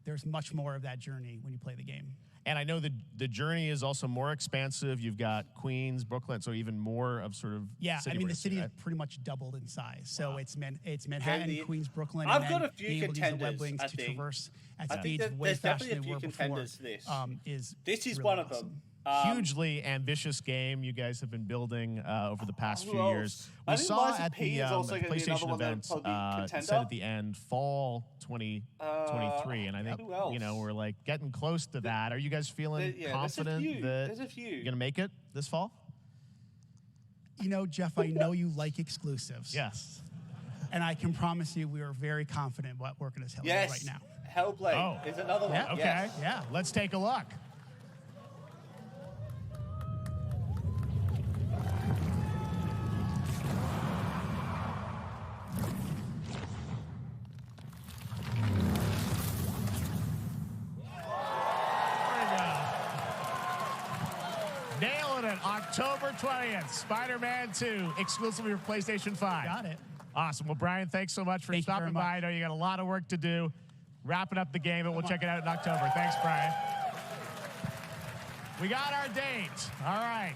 there's much more of that journey when you play the game. And I know the journey is also more expansive. You've got Queens, Brooklyn, so even more of sort of I mean, the city right? is pretty much doubled in size. So it's Manhattan, Queens, Brooklyn. I've and got then a few being able to use the contenders, web wings I to think. traverse at I think speeds way there's faster definitely a than we few were before. contenders to this. Is This is really one of awesome. them. Hugely ambitious game you guys have been building over the past few else? years. I We think saw Lies of at P the is also gonna be another PlayStation one that'll event probably be contender. said at the end fall 2023, and I think who else? we're like getting close to that. Are you guys feeling confident that There's a few. you're gonna make it this fall? Jeff, I know you like exclusives. Yes. And I can promise you we are very confident what we're going to tell you right now. Hellblade is another one. Yeah, Okay. Yes. Yeah. Let's take a look. Nailing it. October 20th, Spider-Man 2, exclusively for PlayStation 5. Got it. Awesome. Well, Brian, thanks so much for Thank you stopping very by. much. I know you got a lot of work to do. Wrapping up the game, but we'll check it out in October. Thanks, Brian. We got our date. All right.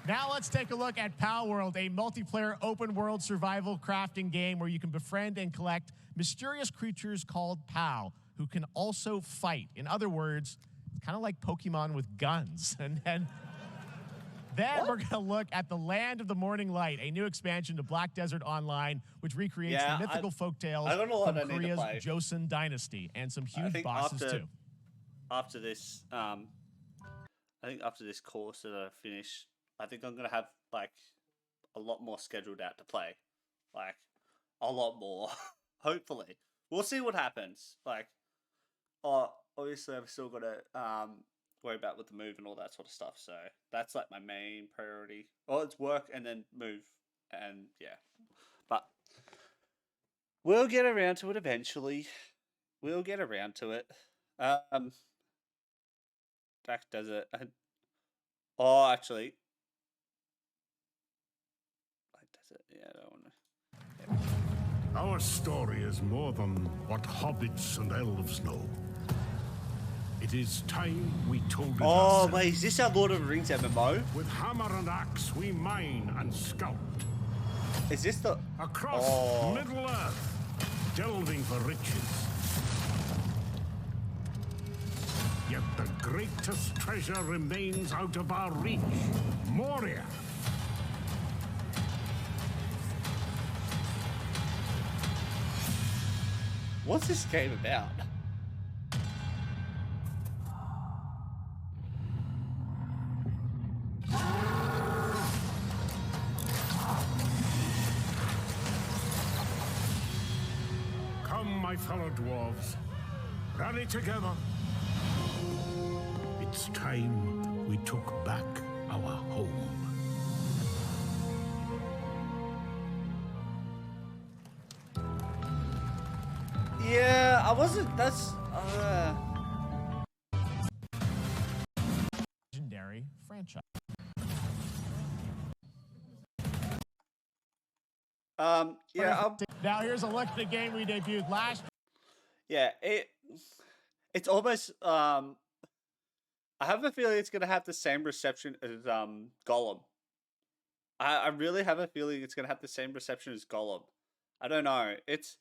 Now let's take a look at Pal World, a multiplayer open-world survival crafting game where you can befriend and collect mysterious creatures called Pal, who can also fight. In other words, it's kind of like Pokemon with guns. And then we're going to look at the Land of the Morning Light, a new expansion to Black Desert Online, which recreates the mythical folktales I don't know what from I need to Korea's play. Joseon dynasty, and some I huge think bosses too. After this, I think after this course that I finish, I think I'm gonna have like a lot more scheduled out to play, like a lot more. Hopefully, we'll see what happens. Like, obviously, I've still got to worry about with the move and all that sort of stuff. So that's like my main priority. Well, it's work and then move, and but we'll get around to it eventually. We'll get around to it. Jack does it. Actually, does it? Yeah, I don't want to. Our story is more than what hobbits and elves know. It is time we told it ourselves. Wait, is this our Lord of the Rings MMO? With hammer and axe, we mine and scout. Is this the... Across Middle-earth, delving for riches. Yet the greatest treasure remains out of our reach. Moria. What's this game about? Come, my fellow dwarves. Rally together. It's time we took back our home. Yeah, I wasn't... That's... Legendary franchise. Yeah. Now here's a look at the game we debuted last. Yeah, it's almost I have a feeling it's gonna have the same reception as Gollum. I really have a feeling it's gonna have the same reception as Gollum. I don't know. It's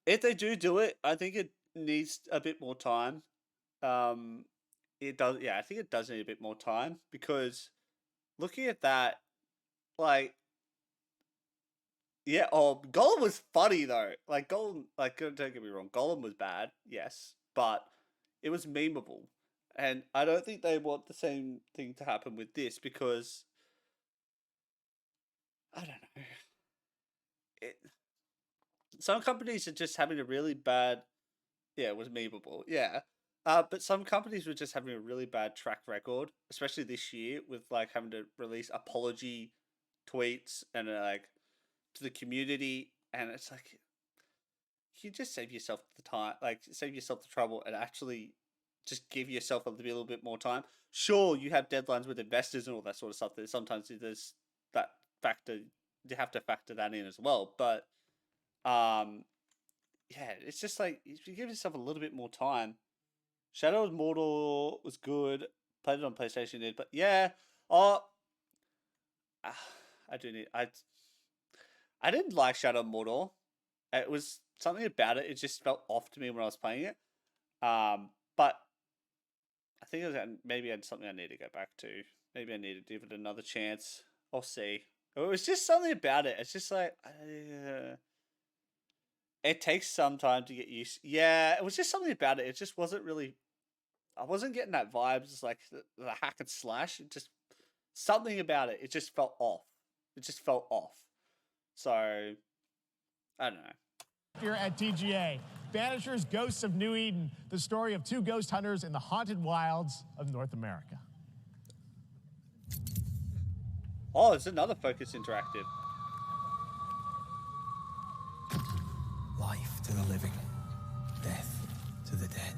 if they do it, I think it needs a bit more time. It does. Yeah, I think it does need a bit more time because looking at that, like, yeah. Oh, Gollum was funny though. Like Gollum, like don't get me wrong, Gollum was bad, yes, but it was memeable, and I don't think they want the same thing to happen with this because I don't know. It some companies are just having a really bad. Yeah, it was memeable. Yeah. But some companies were just having a really bad track record, especially this year, with like having to release apology tweets and like to the community, and it's like you just save yourself the time, like save yourself the trouble, and actually just give yourself a little bit more time. Sure, you have deadlines with investors and all that sort of stuff. That sometimes there's that factor you have to factor that in as well, but yeah, it's just like if you give yourself a little bit more time. Shadow of Mordor was good. Played it on PlayStation, did, but yeah. Oh, I do need. I didn't like Shadow of Mordor. It was something about it. It just felt off to me when I was playing it. But I think it was, maybe it's something I need to go back to. Maybe I need to give it another chance. I'll see. It was just something about it. It's just like it takes some time to get used. Yeah, it was just something about it. It just wasn't really. I wasn't getting that vibes. It's like the hack and slash. It just something about it. It just felt off. It just felt off. So I don't know. Here at TGA, Banishers, Ghosts of New Eden, the story of two ghost hunters in the haunted wilds of North America. Oh, it's another Focus Interactive. Life to the living, death to the dead.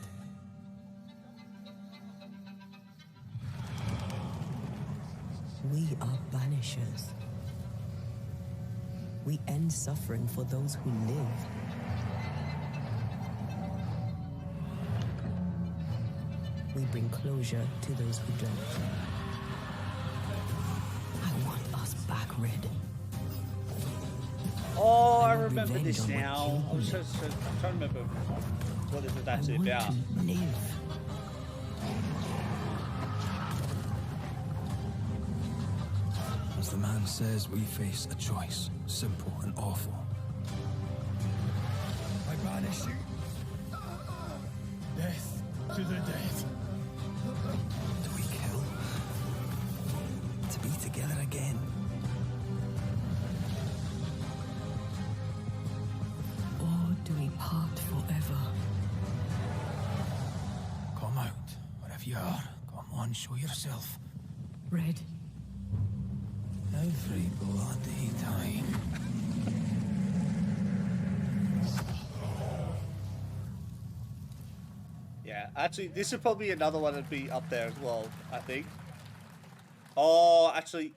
We are banishers. We end suffering for those who live. We bring closure to those who don't. I want us back, Red. Oh, I remember this now. I'm trying to remember what this was actually about. As the man says, we face a choice, simple and awful. I banish you. Death to the dead. Do we kill? To be together again? Or do we part forever? Come out, wherever you are. Come on, show yourself. Red. Every bloody time. Yeah, actually, this would probably be another one that'd be up there as well, I think. Oh, actually,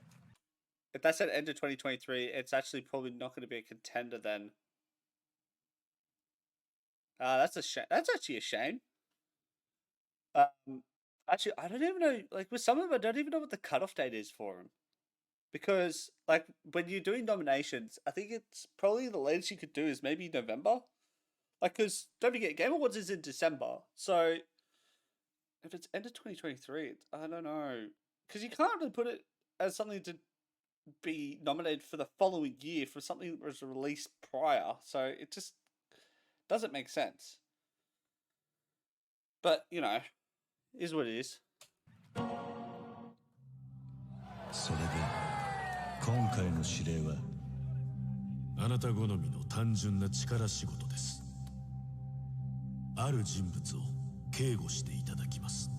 if that's at end of 2023, it's actually probably not going to be a contender then. That's a shame. That's actually a shame. Actually, I don't even know, like, with some of them, I don't even know what the cutoff date is for them. Because, like, when you're doing nominations, I think it's probably the latest you could do is maybe November. Like, because, don't forget, Game Awards is in December. So, if it's end of 2023, I don't know. Because you can't really put it as something to be nominated for the following year for something that was released prior. So, it just doesn't make sense. But, you know, is what it is. それで今回の指令はあなた好みの単純な力仕事です。ある人物を警護していただきます。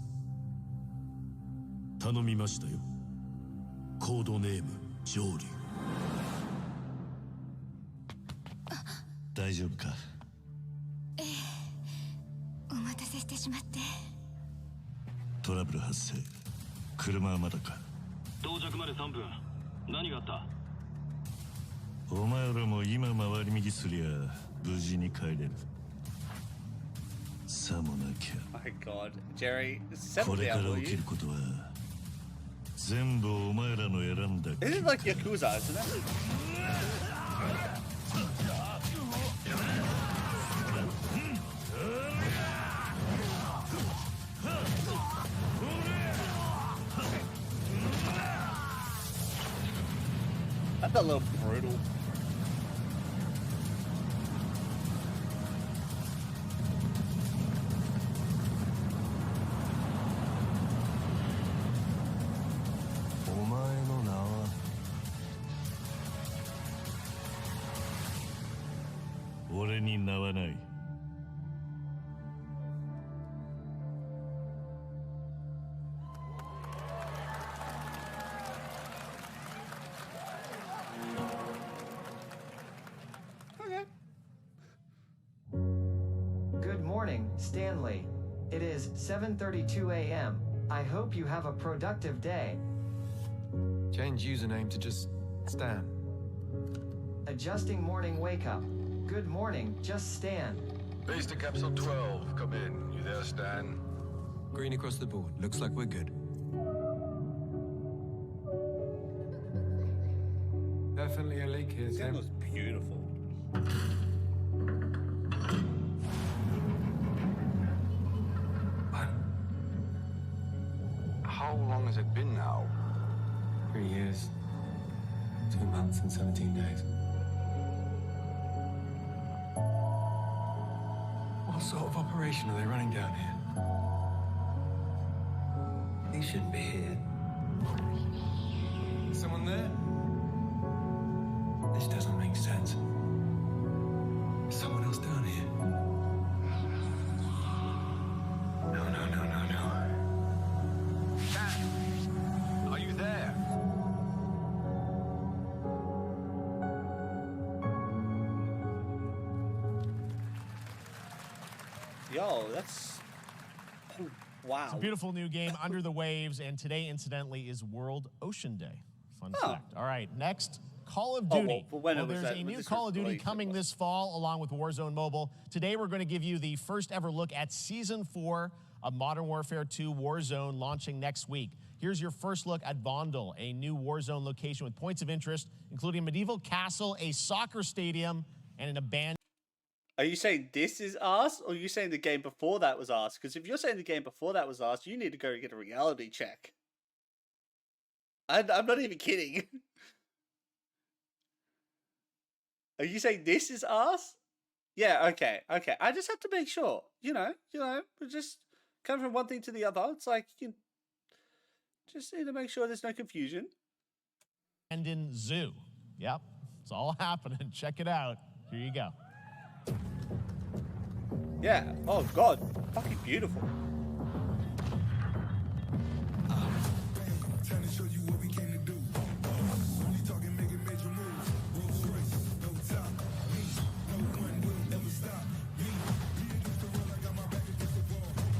頼みましたよ。コードネーム上流。大丈夫か？ええ、お待たせしてしまって。トラブル発生。車はまだか？到着まで3分。何があった？お前らも今回り右すりゃ無事に帰れる。さもなきゃ My God, Jerry, こ settle れか down, ら will 起き you? ることは全部お前らの選んだ This is like Yakuza, isn't it? That's a little brutal. Good morning, Stanley. It is 7:32 a.m. I hope you have a productive day. Change username to just Stan. Adjusting morning wake up. Good morning, just Stan. Base to Capsule 12. Come in. You there, Stan? Green across the board. Looks like we're good. Definitely a leak here, Tim. That was beautiful. How long has it been now? 3 years. 2 months and 17 days. What sort of operation are they running down here? He shouldn't be here. Someone there? This doesn't make sense. There's someone else down here. No. Dad! Are you there? Yo, that's... Oh, wow. It's a beautiful new game, Under the Waves, and today, incidentally, is World Ocean Day. Fun fact. All right, next, Call of Duty. There's a new Call of Duty coming this fall, along with Warzone Mobile. Today, we're going to give you the first ever look at Season 4 of Modern Warfare 2 Warzone, launching next week. Here's your first look at Vondel, a new Warzone location with points of interest, including a medieval castle, a soccer stadium, and an abandoned... Are you saying this is us, or are you saying the game before that was us? Because if you're saying the game before that was us, you need to go get a reality check. I'm not even kidding. Are you saying this is us? Yeah, okay. I just have to make sure. You know, we just come from one thing to the other. It's like, you just need to make sure there's no confusion. And in Zoo. Yep, it's all happening. Check it out. Here you go. Yeah. Oh, God. Fucking beautiful.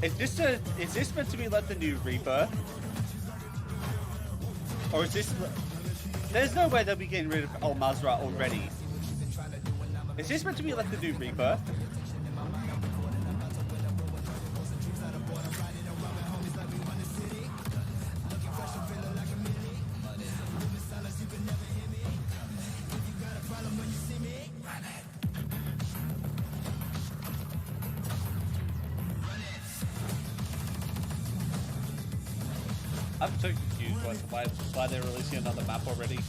Is this meant to be like the new Rebirth? Or is this... There's no way they'll be getting rid of Al Mazrah already. Is this meant to be like the new Rebirth? I'm so confused why they're releasing another map already.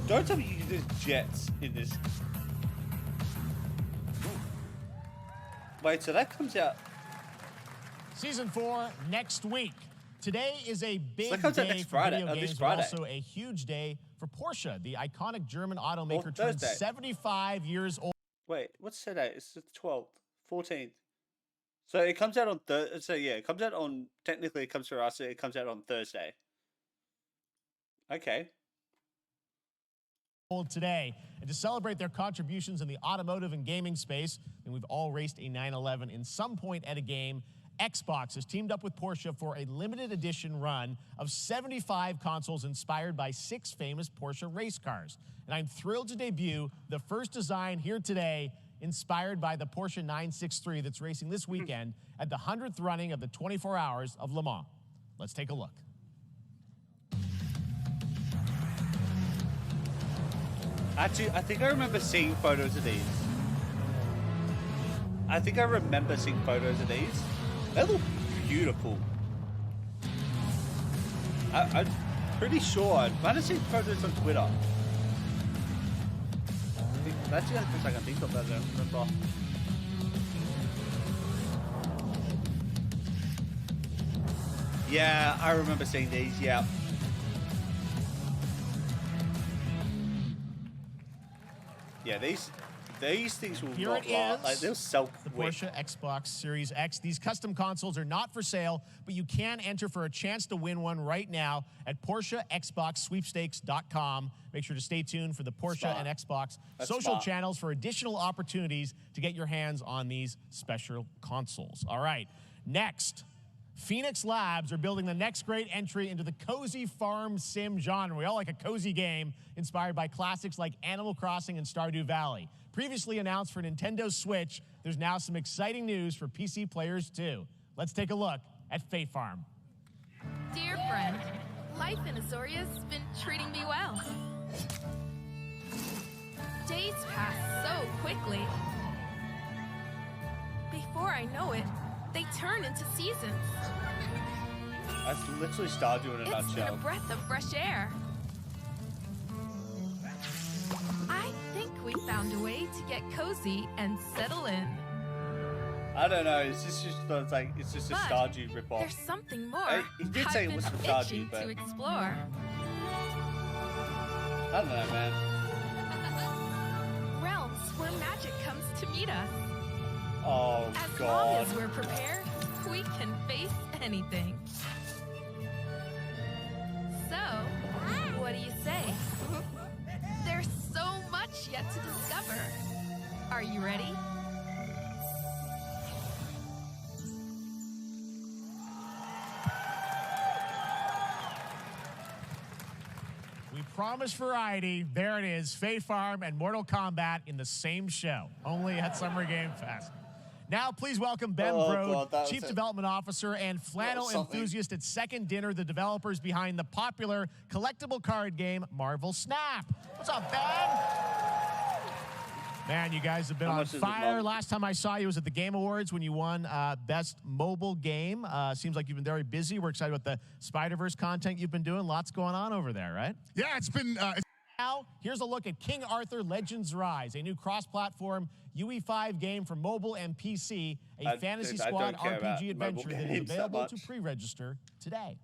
Don't tell me you can do jets in this. Wait, so that comes out... Season 4 next week. Today is a big So that comes out day next for Friday, video games, this but Friday. also a huge day for Porsche. The iconic German automaker turned Thursday. 75 years old. Wait, what's today? It's the 12th, 14th. So it comes out on Thursday. So yeah, it comes out on... Technically, it comes for us. It comes out on Thursday. Okay. Today, and to celebrate their contributions in the automotive and gaming space, and we've all raced a 911 in some point at a game. Xbox has teamed up with Porsche for a limited edition run of 75 consoles inspired by 6 famous Porsche race cars. And I'm thrilled to debut the first design here today inspired by the Porsche 963 that's racing this weekend at the 100th running of the 24 Hours of Le Mans. Let's take a look. Actually, I think I remember seeing photos of these. They look beautiful. I'm pretty sure I might have seen photos on Twitter. That's the only thing I can think of that I don't remember. Yeah, I remember seeing these, yeah. Yeah, these things will Here not it last. is, Like, they'll sell the quick. Porsche Xbox Series X. These custom consoles are not for sale, but you can enter for a chance to win one right now at PorscheXboxSweepstakes.com. Make sure to stay tuned for the Porsche Smart. and Xbox That's social smart. channels for additional opportunities to get your hands on these special consoles. All right, next. Phoenix Labs are building the next great entry into the cozy farm sim genre. We all like a cozy game inspired by classics like Animal Crossing and Stardew Valley. Previously announced for Nintendo Switch, there's now some exciting news for PC players too. Let's take a look at Fae Farm. Dear friend, life in Azoria's been treating me well. Days pass so quickly. Before I know it, they turn into seasons. That's literally Stardew in a It's been a nutshell. breath of fresh air. I think we found a way to get cozy and settle in. I don't know. It's just it's just a But Stardew ripoff. there's something more He did I've say it been wasn't itching Stardew, but to explore. I don't know, man. Realms where magic comes to meet us. Oh As long God. as we're prepared, we can face anything. So, what do you say? There's so much yet to discover. Are you ready? We promised variety. There it is, Fae Farm and Mortal Kombat in the same show, only at Summer Game Fest. Now, please welcome Ben Oh, Brode, God, that was Chief it. Development Officer and flannel something. enthusiast at Second Dinner, the developers behind the popular collectible card game Marvel Snap. What's up, Ben? Man, you guys have been How on much is it, fire. Mom? Last time I saw you was at the Game Awards when you won Best Mobile Game. Seems like you've been very busy. We're excited about the Spider-Verse content you've been doing. Lots going on over there, right? Yeah, it's been... Now, here's a look at King Arthur Legends Rise, a new cross-platform UE5 game for mobile and PC, a Fantasy I Squad don't care about RPG mobile adventure that is games that available to much. pre-register today.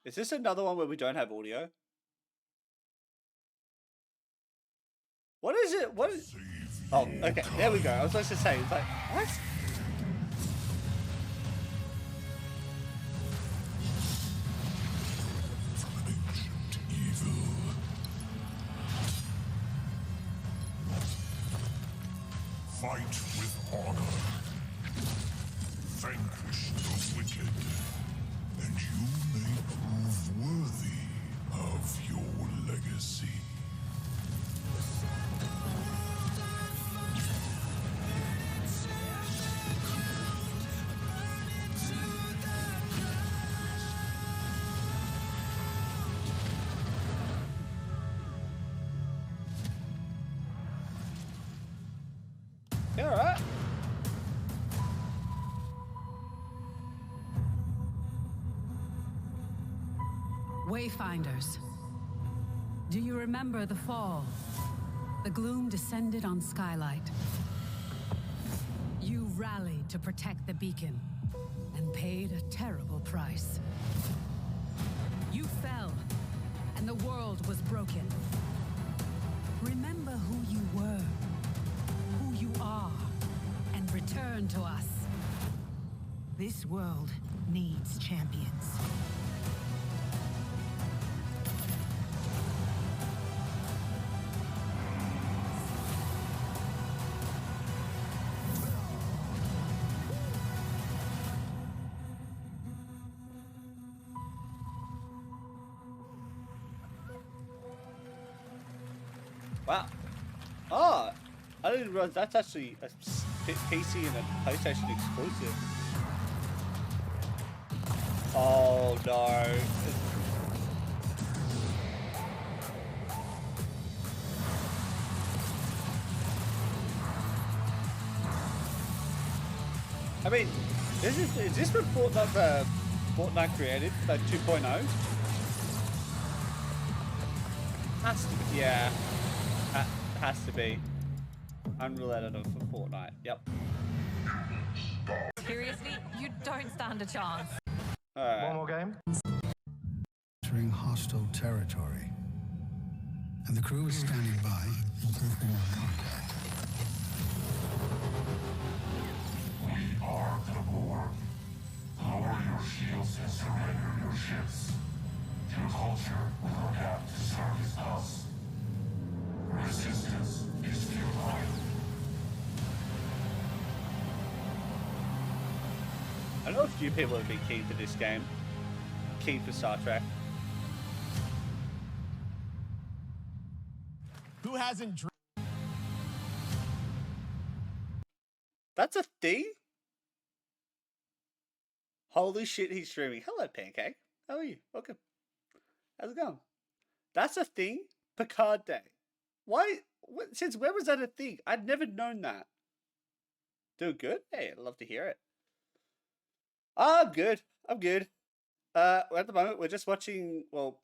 Is this another one where we don't have audio? What is it? What is... Oh, okay. There we go. I was supposed to say, it's like, what? Fight with honor. Vanquish the wicked. And you may prove worthy of your legacy. Yeah, all right. Wayfinders, do you remember the fall? The gloom descended on Skylight. You rallied to protect the beacon and paid a terrible price. You fell, and the world was broken. Remember who you were, who you are, and return to us. This world needs champions. Wow. Oh, I didn't realize that's actually a PC and a PlayStation exclusive. Oh no. I mean, is this what Fortnite created, like 2.0? Has to be, yeah. Has to be. Unreal Editor for Fortnite, yep. Seriously, you don't stand a chance. Alright. One more game? Entering hostile territory. And the crew is standing by. We are the Borg. Lower your shields and surrender your ships. Your culture will adapt to service us. Resistance is futile. I know a few people have been keen for this game. Keen for Star Trek. Who hasn't That's a thing? Holy shit, he's streaming. Hello, Pancake. How are you? Welcome. How's it going? That's a thing? Picard Day. Why? Since when was that a thing? I'd never known that. Doing good? Hey, I'd love to hear it. I'm good. I'm good. At the moment, we're just watching, well,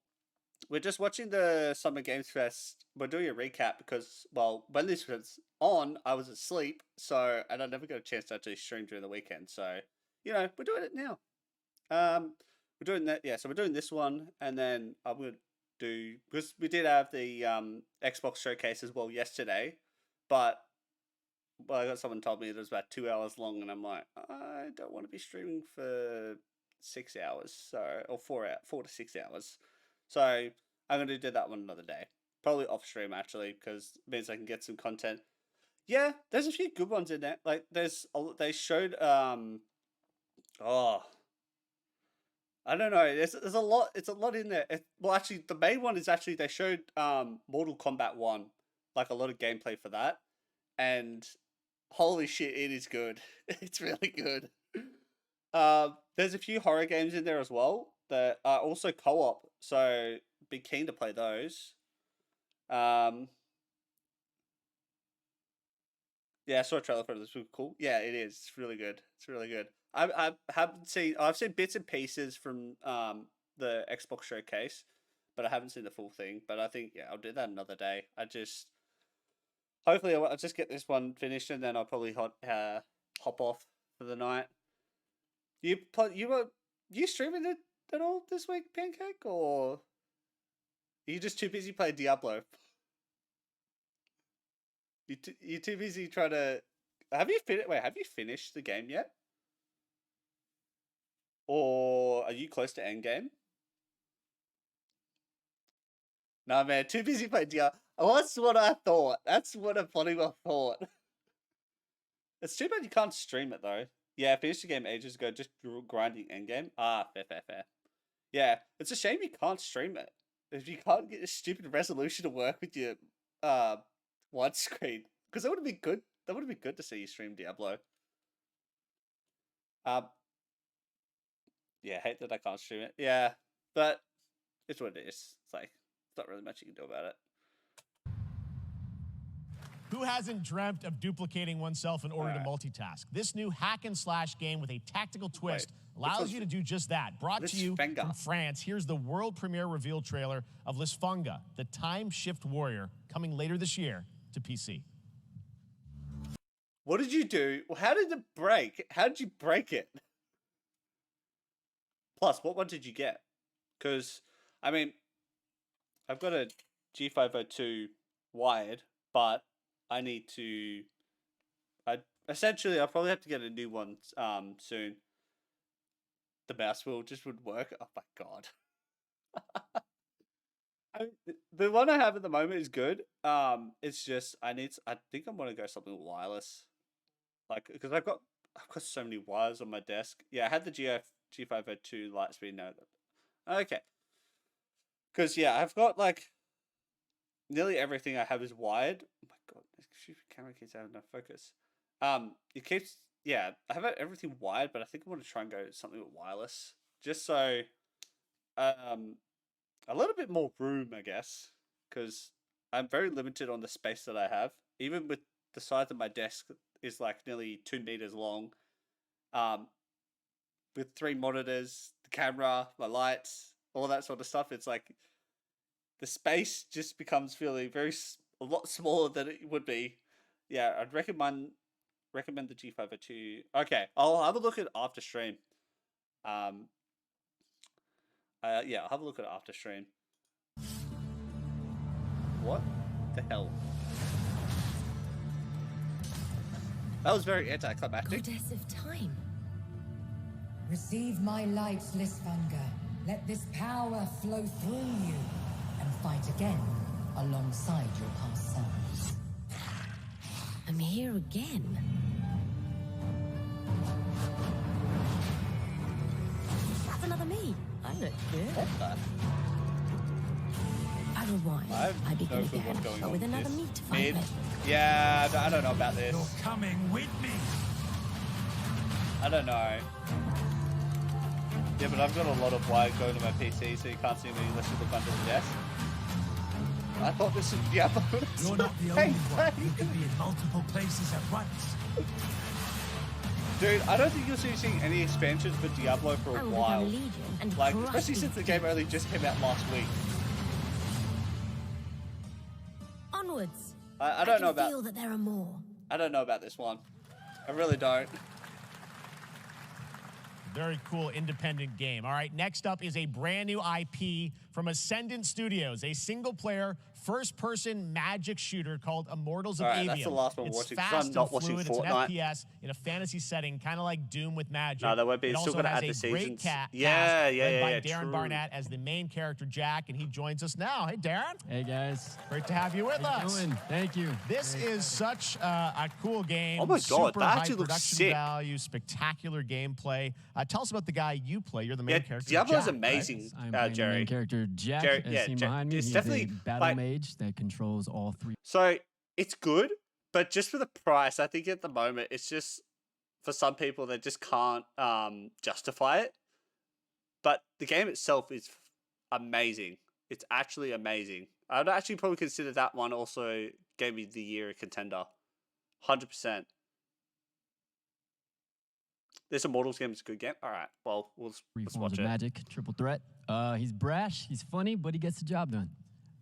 we're just watching the Summer Games Fest. We're doing a recap because, well, when this was on, I was asleep, so, and I never got a chance to actually stream during the weekend, so, you know, we're doing it now. We're doing that, yeah, so we're doing this one, and then I'm going to do, because we did have the Xbox showcase as well yesterday, but, well, I got someone told me it was about 2 hours long, and I'm like, I don't want to be streaming for 6 hours, so, or 4 to 6 hours. So I'm going to do that one another day. Probably off stream, actually, because it means I can get some content. Yeah, there's a few good ones in there. Like, they showed, oh, I don't know. There's a lot. It's a lot in there. Well, actually, the main one is actually they showed Mortal Kombat 1, like a lot of gameplay for that, and holy shit, it is good. It's really good. There's a few horror games in there as well that are also co-op, so be keen to play those. Yeah, I saw a trailer for it. This was cool. Yeah, it is. It's really good. It's really good. I haven't seen. I've seen bits and pieces from the Xbox showcase, but I haven't seen the full thing. But I think I'll do that another day. Hopefully I'll just get this one finished and then I'll probably hop off for the night. You streaming it at all this week, Pancake, or are you just too busy playing Diablo? You're too busy trying to. Have you finished the game yet? Or are you close to endgame? Nah, man, too busy playing Diablo. Oh, that's what I thought. That's what I bloody well thought. It's too bad you can't stream it though. Yeah, I finished the game ages ago, just grinding endgame. Ah, fair. Yeah, it's a shame you can't stream it. If you can't get a stupid resolution to work with your widescreen, because that would have been good. That would have been good to see you stream Diablo. Yeah, hate that I can't stream it. Yeah, but it's what it is. It's like there's not really much you can do about it. Who hasn't dreamt of duplicating oneself in order to multitask? This new hack and slash game with a tactical twist allows you to do just that. Brought to you from France, here's the world premiere reveal trailer of Lisfunga, the time shift warrior, coming later this year to PC. What did you do? How did it break? How did you break it? Plus, what one did you get? Because, I mean, I've got a G502 wired, but I need to. Essentially, I'll probably have to get a new one soon. The mouse wheel just would work. Oh my god. The one I have at the moment is good. It's just I think I'm gonna go something wireless, like because I've got so many wires on my desk. Yeah, I had the G502 Lightspeed. No, okay. Because yeah, I've got like nearly everything I have is wired. Oh my god, this stupid camera keeps out of no focus. It keeps, yeah, I have everything wired, but I think I want to try and go something with wireless, just so, a little bit more room, I guess, because I'm very limited on the space that I have. Even with the size of my desk is like nearly 2 meters long. With 3 monitors, the camera, my lights, all that sort of stuff, it's like the space just becomes feeling a lot smaller than it would be. Yeah, I'd recommend the G502. Okay, I'll have a look at after stream. Yeah, I'll have a look at it after stream. What the hell? That was very anticlimactic. Goddess of time. Receive my light, Lisvanger. Let this power flow through you, and fight again alongside your past selves. I'm here again. That's another me. I look good. What the? Otherwise, I'd be good again, but with another me to fight with. Yeah, I don't know about this. You're coming with me. I don't know. Yeah, but I've got a lot of wire going to my PC, so you can't see me unless you look under the desk. I thought this was Diablo. You're not the only one. You can be in multiple places at once. Dude, I don't think you're seeing any expansions for Diablo for a while. Like, especially since the game only just came out last week. Onwards. I don't know about. Feel that there are more. I don't know about this one. I really don't. Very cool independent game. All right, next up is a brand new IP from Ascendant Studios, a single-player, first-person magic shooter called Immortals of Avium. That's the last one we're watching, because I'm not watching Fortnite. It's an FPS in a fantasy setting, kind of like Doom with magic. No, there won't be. It It's still also going to has add the a great seasons. cast Yeah, by Darren true. Barnett as the main character, Jack, and he joins us now. Hey, Darren. Hey, guys. Great to have you with How you us. doing? Thank you. This is such a cool game. Oh my god, Super that high actually looks production sick. value, spectacular gameplay. Tell us about the guy you play. You're the main character. Diablo's Jack, amazing, I'm playing the Jerry. main character Jack, Jerry, as yeah, seen Jack- behind me. it's He's definitely, a battle like- mage that controls all 3. So it's good, but just for the price, I think at the moment it's just for some people they just can't justify it. But the game itself is amazing. It's actually amazing. I'd actually probably consider that one also Game of the Year contender, 100%. This Immortals game is a good game. All right, well, let's Forms watch of it. magic, triple threat. He's brash, he's funny, but he gets the job done.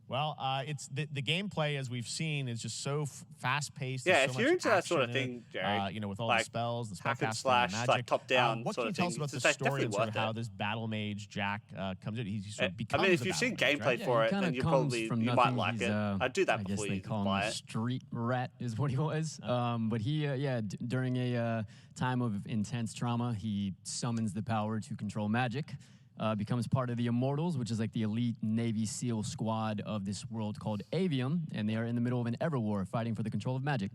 Well, it's the gameplay, as we've seen, is just so fast-paced. Yeah, There's if so you're much into that sort of action in thing, it, Jerry, you know, with all like the spells, the hack and spellcasting, slash, the magic. like top-down what sort can you of tell us thing, about the it's like story and definitely sort of worth how it. this battle mage Jack comes in? He sort of I becomes. mean, if a you've seen battle mage, gameplay right? for it, kinda then you comes probably from you might nothing. like He's, it. I'd do that I guess before they you call buy him it. street rat is what he was. But he, during a time of intense trauma, he summons the power to control magic. Becomes part of the Immortals, which is like the elite Navy SEAL squad of this world called Avium, and they are in the middle of an Everwar fighting for the control of magic.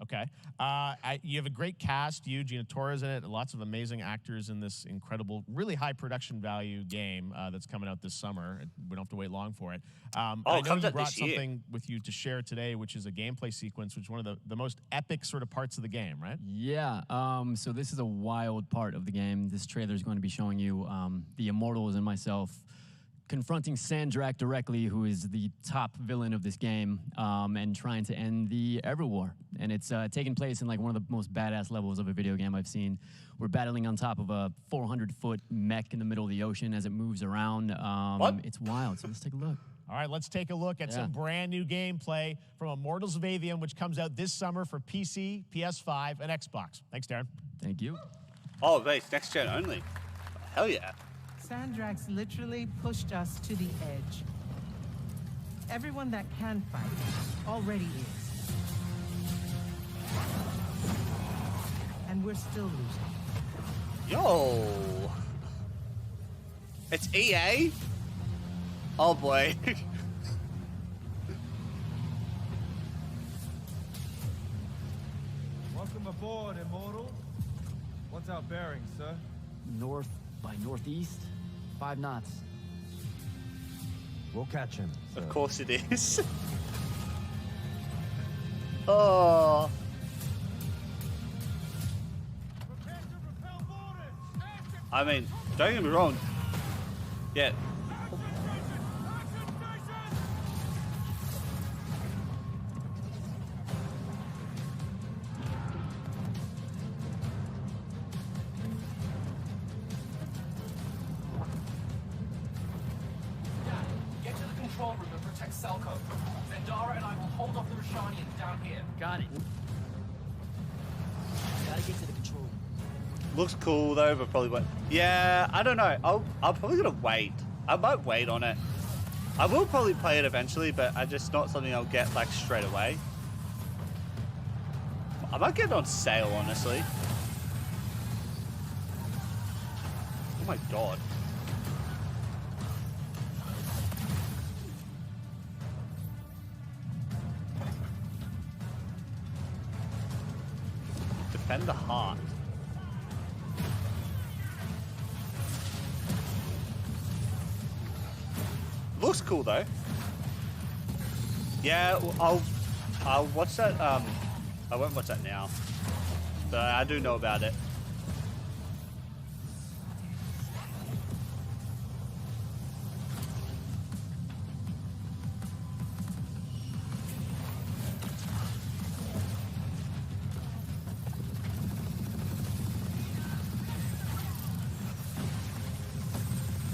Okay. You have a great cast. You, Gina Torres in it. Lots of amazing actors in this incredible, really high production value game that's coming out this summer. We don't have to wait long for it. I know comes you out brought this year. something with you to share today, which is a gameplay sequence, which is one of the most epic sort of parts of the game, right? Yeah, so this is a wild part of the game. This trailer is going to be showing you the Immortals and myself confronting Sandrak directly, who is the top villain of this game, and trying to end the Everwar. And it's taking place in like one of the most badass levels of a video game I've seen. We're battling on top of a 400-foot mech in the middle of the ocean as it moves around. It's wild, so let's take a look. All right, let's take a look at some brand new gameplay from Immortals of Avium, which comes out this summer for PC, PS5, and Xbox. Thanks, Darren. Thank you. Oh, wait, next gen only. Hell yeah. Sandrax literally pushed us to the edge. Everyone that can fight already is. And we're still losing. Yo. It's EA? Oh boy. Welcome aboard, Immortal. What's our bearing, sir? North by northeast, 5 knots. We'll catch him. Of course it is. Oh. I mean, don't get me wrong. Yeah. Get to the control room and protect Selko. Zendara and I will hold off the Rashanians down here. Got it. Gotta get to the control room. Looks cool though, but probably wait. Yeah, I don't know. I'm probably gonna wait. I might wait on it. I will probably play it eventually, but I just not something I'll get like straight away. I might get it on sale, honestly. Oh my god. Defend the heart. Looks cool though. Yeah, I'll watch that. I won't watch that now, but I do know about it.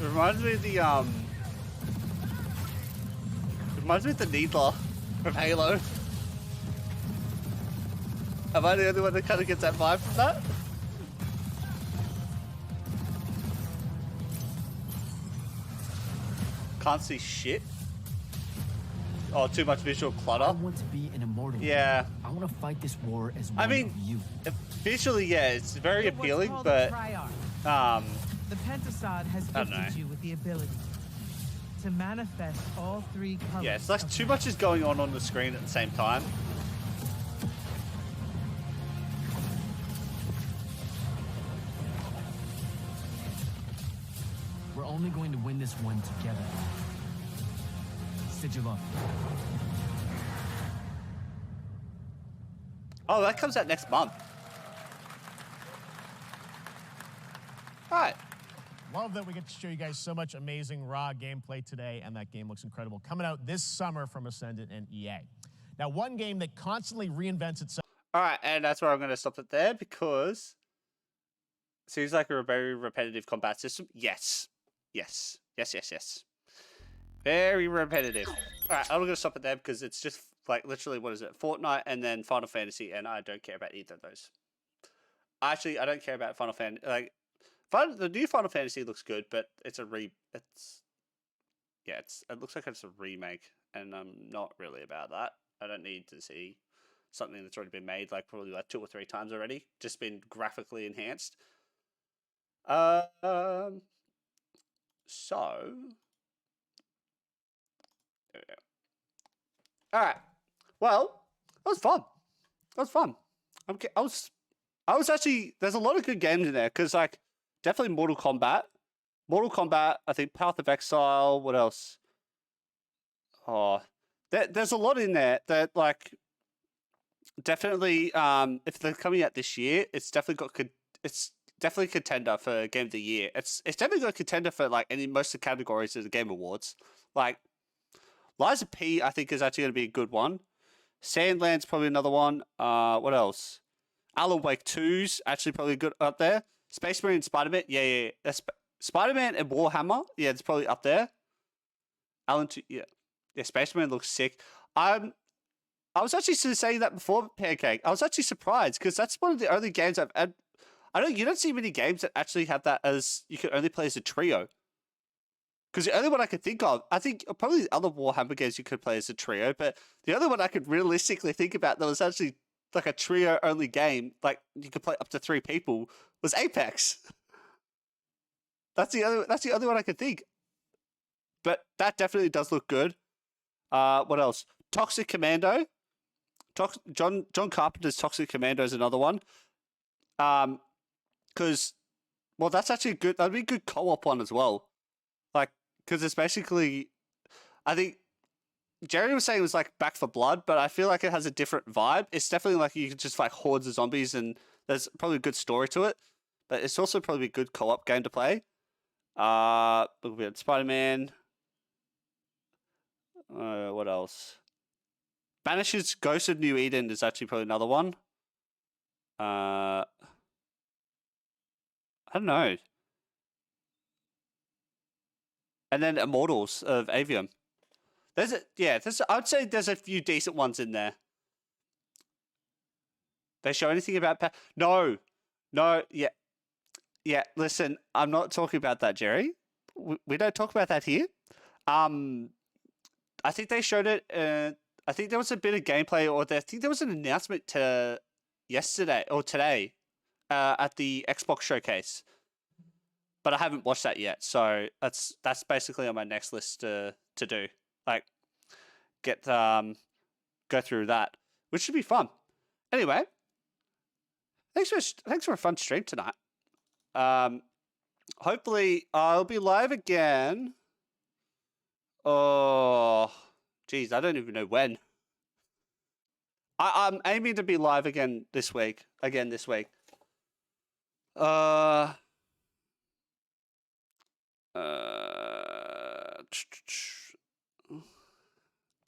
It reminds me of the reminds me of the Needler from Halo. Am I the only one that kind of gets that vibe from that? Can't see shit. Oh, too much visual clutter. I want to be an immortal. Yeah. I want to fight this war as one I mean, of you. Visually, yeah, it's very You're what's appealing, called but a triarch. the Pentasod has gifted you with the ability to manifest all three colors. yeah, it's like too much is going on the screen at the same time. We're only going to win this one together. Sigil up. Oh, that comes out next month. All right. Love that we get to show you guys so much amazing raw gameplay today, and that game looks incredible. Coming out this summer from Ascendant and EA. Now, one game that constantly reinvents itself. All right, and that's where I'm going to stop it there because it seems like a very repetitive combat system. Yes. Yes. Yes, yes, yes. Very repetitive. All right, I'm going to stop it there because it's just like literally, what is it? Fortnite and then Final Fantasy, and I don't care about either of those. Actually, I don't care about Final Fantasy. Like, the new Final Fantasy looks good, but it looks like it's a remake, and I'm not really about that. I don't need to see something that's already been made, like probably like 2 or 3 times already, just been graphically enhanced. So there we go. All right. Well, that was fun. That was fun. I was actually, there's a lot of good games in there because like definitely Mortal Kombat. I think Path of Exile. What else? Oh, there's a lot in there that like definitely. If they're coming out this year, it's definitely a contender for Game of the Year. It's definitely got a contender for like most of the categories of the Game Awards. Like Lies of P, I think is actually going to be a good one. Sandland's probably another one. What else? Alan Wake 2's actually probably good up there. Space Marine and Spider-Man, yeah. Spider-Man and Warhammer, yeah, it's probably up there. Alan 2, yeah. Yeah, Space Marine looks sick. I was actually saying that before, Pancake. I was actually surprised because that's one of the only games I've had. You don't see many games that actually have that as you can only play as a trio. Because the only one I could think of, I think probably the other Warhammer games you could play as a trio, but the only one I could realistically think about that was actually like a trio only game, like you could play up to 3 people, was Apex. That's the only one I could think. But that definitely does look good. What else? Toxic Commando. John Carpenter's Toxic Commando is another one. Because, well, that's actually good. That'd be a good co-op one as well. Like, because it's basically, I think Jerry was saying it was like Back for Blood, but I feel like it has a different vibe. It's definitely like you can just fight hordes of zombies, and there's probably a good story to it. But it's also probably a good co-op game to play. Look, we had Spider-Man. What else? Banish's Ghost of New Eden is actually probably another one. I don't know. And then Immortals of Avium. I'd say there's a few decent ones in there. They show anything about No, yeah. Listen, I'm not talking about that, Jerry. We don't talk about that here. I think they showed it. I think there was a bit of gameplay, or I think there was an announcement yesterday or today at the Xbox showcase. But I haven't watched that yet, so that's basically on my next list to do. Like, go through that, which should be fun. Anyway, thanks for a fun stream tonight. Hopefully I'll be live again. Oh, geez, I don't even know when. I'm aiming to be live again this week.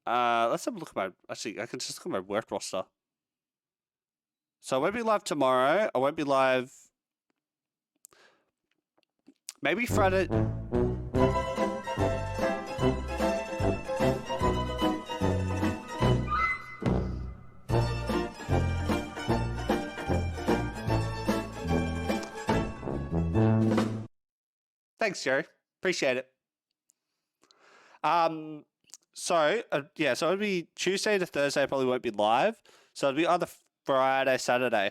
Let's have a look at my. Actually, I can just look at my work roster. So I won't be live tomorrow. I won't be live. Maybe Friday. Thanks, Jerry. Appreciate it. So it'll be Tuesday to Thursday. I probably won't be live. So it'll be either Friday, Saturday.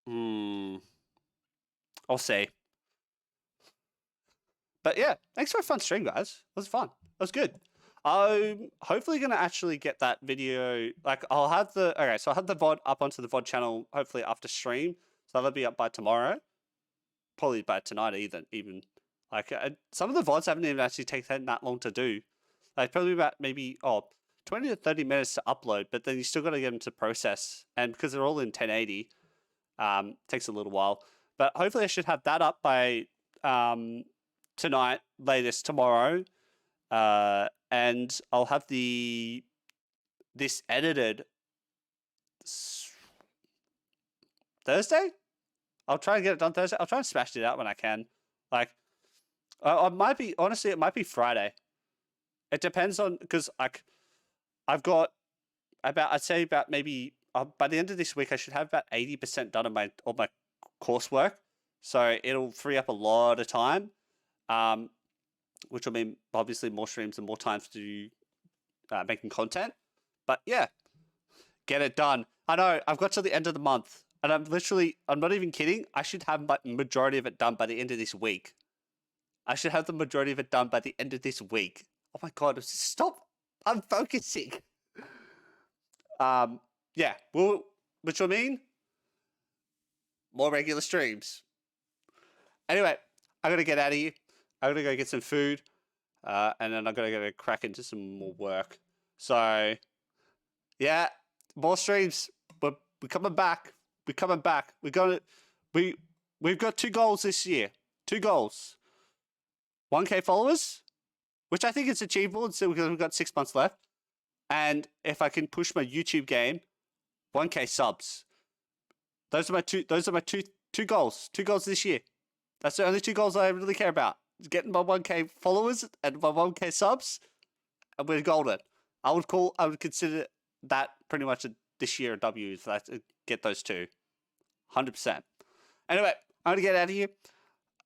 I'll see. But yeah, thanks for a fun stream, guys. It was fun. It was good. I'm hopefully gonna actually get that video. Like, I'll have the VOD up onto the VOD channel hopefully after stream. So that'll be up by tomorrow. Probably by tonight even. Like, some of the VODs haven't even actually taken that long to do. Like, probably about maybe 20 to 30 minutes to upload, but then you still got to get them to process. And because they're all in 1080, takes a little while. But hopefully I should have that up by tonight, latest tomorrow. And I'll have this edited Thursday? I'll try and get it done Thursday. I'll try and smash it out when I can. Like, it might be Friday. It depends on, because like I've got about maybe by the end of this week I should have about 80% done of my coursework, so it'll free up a lot of time, which will mean obviously more streams and more time to do making content. But yeah, get it done. I know I've got to the end of the month, and I'm not even kidding. I should have the majority of it done by the end of this week. Oh my god, stop. I'm focusing. Yeah, which will mean more regular streams. Anyway, I gotta get out of here. I gotta go get some food. And then I gotta go crack into some more work. So yeah, more streams. We're coming back. We've got 2 goals this year. 2 goals. 1K followers, which I think is achievable because we've got 6 months left. And if I can push my YouTube game, 1K subs. Those are my two goals. 2 goals this year. That's the only 2 goals I really care about. Getting my 1K followers and my 1K subs, and we're golden. I would consider that pretty much this year a W if I get those 2. 100%. Anyway, I'm gonna get out of here.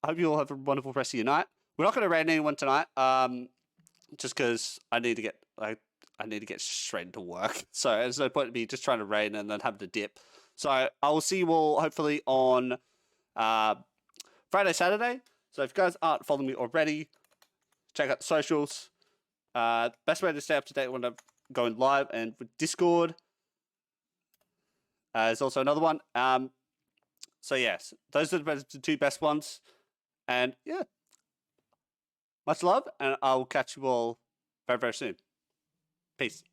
I hope you all have a wonderful rest of your night. We're not gonna raid anyone tonight. Just because I need to get straight into work. So there's no point in me just trying to raid and then have to dip. So I will see you all hopefully on Friday, Saturday. So if you guys aren't following me already, check out the socials. Best way to stay up to date when I'm going live and with Discord. There's also another one. So yes, those are the 2 best ones. And yeah, much love, and I'll catch you all very, very soon. Peace.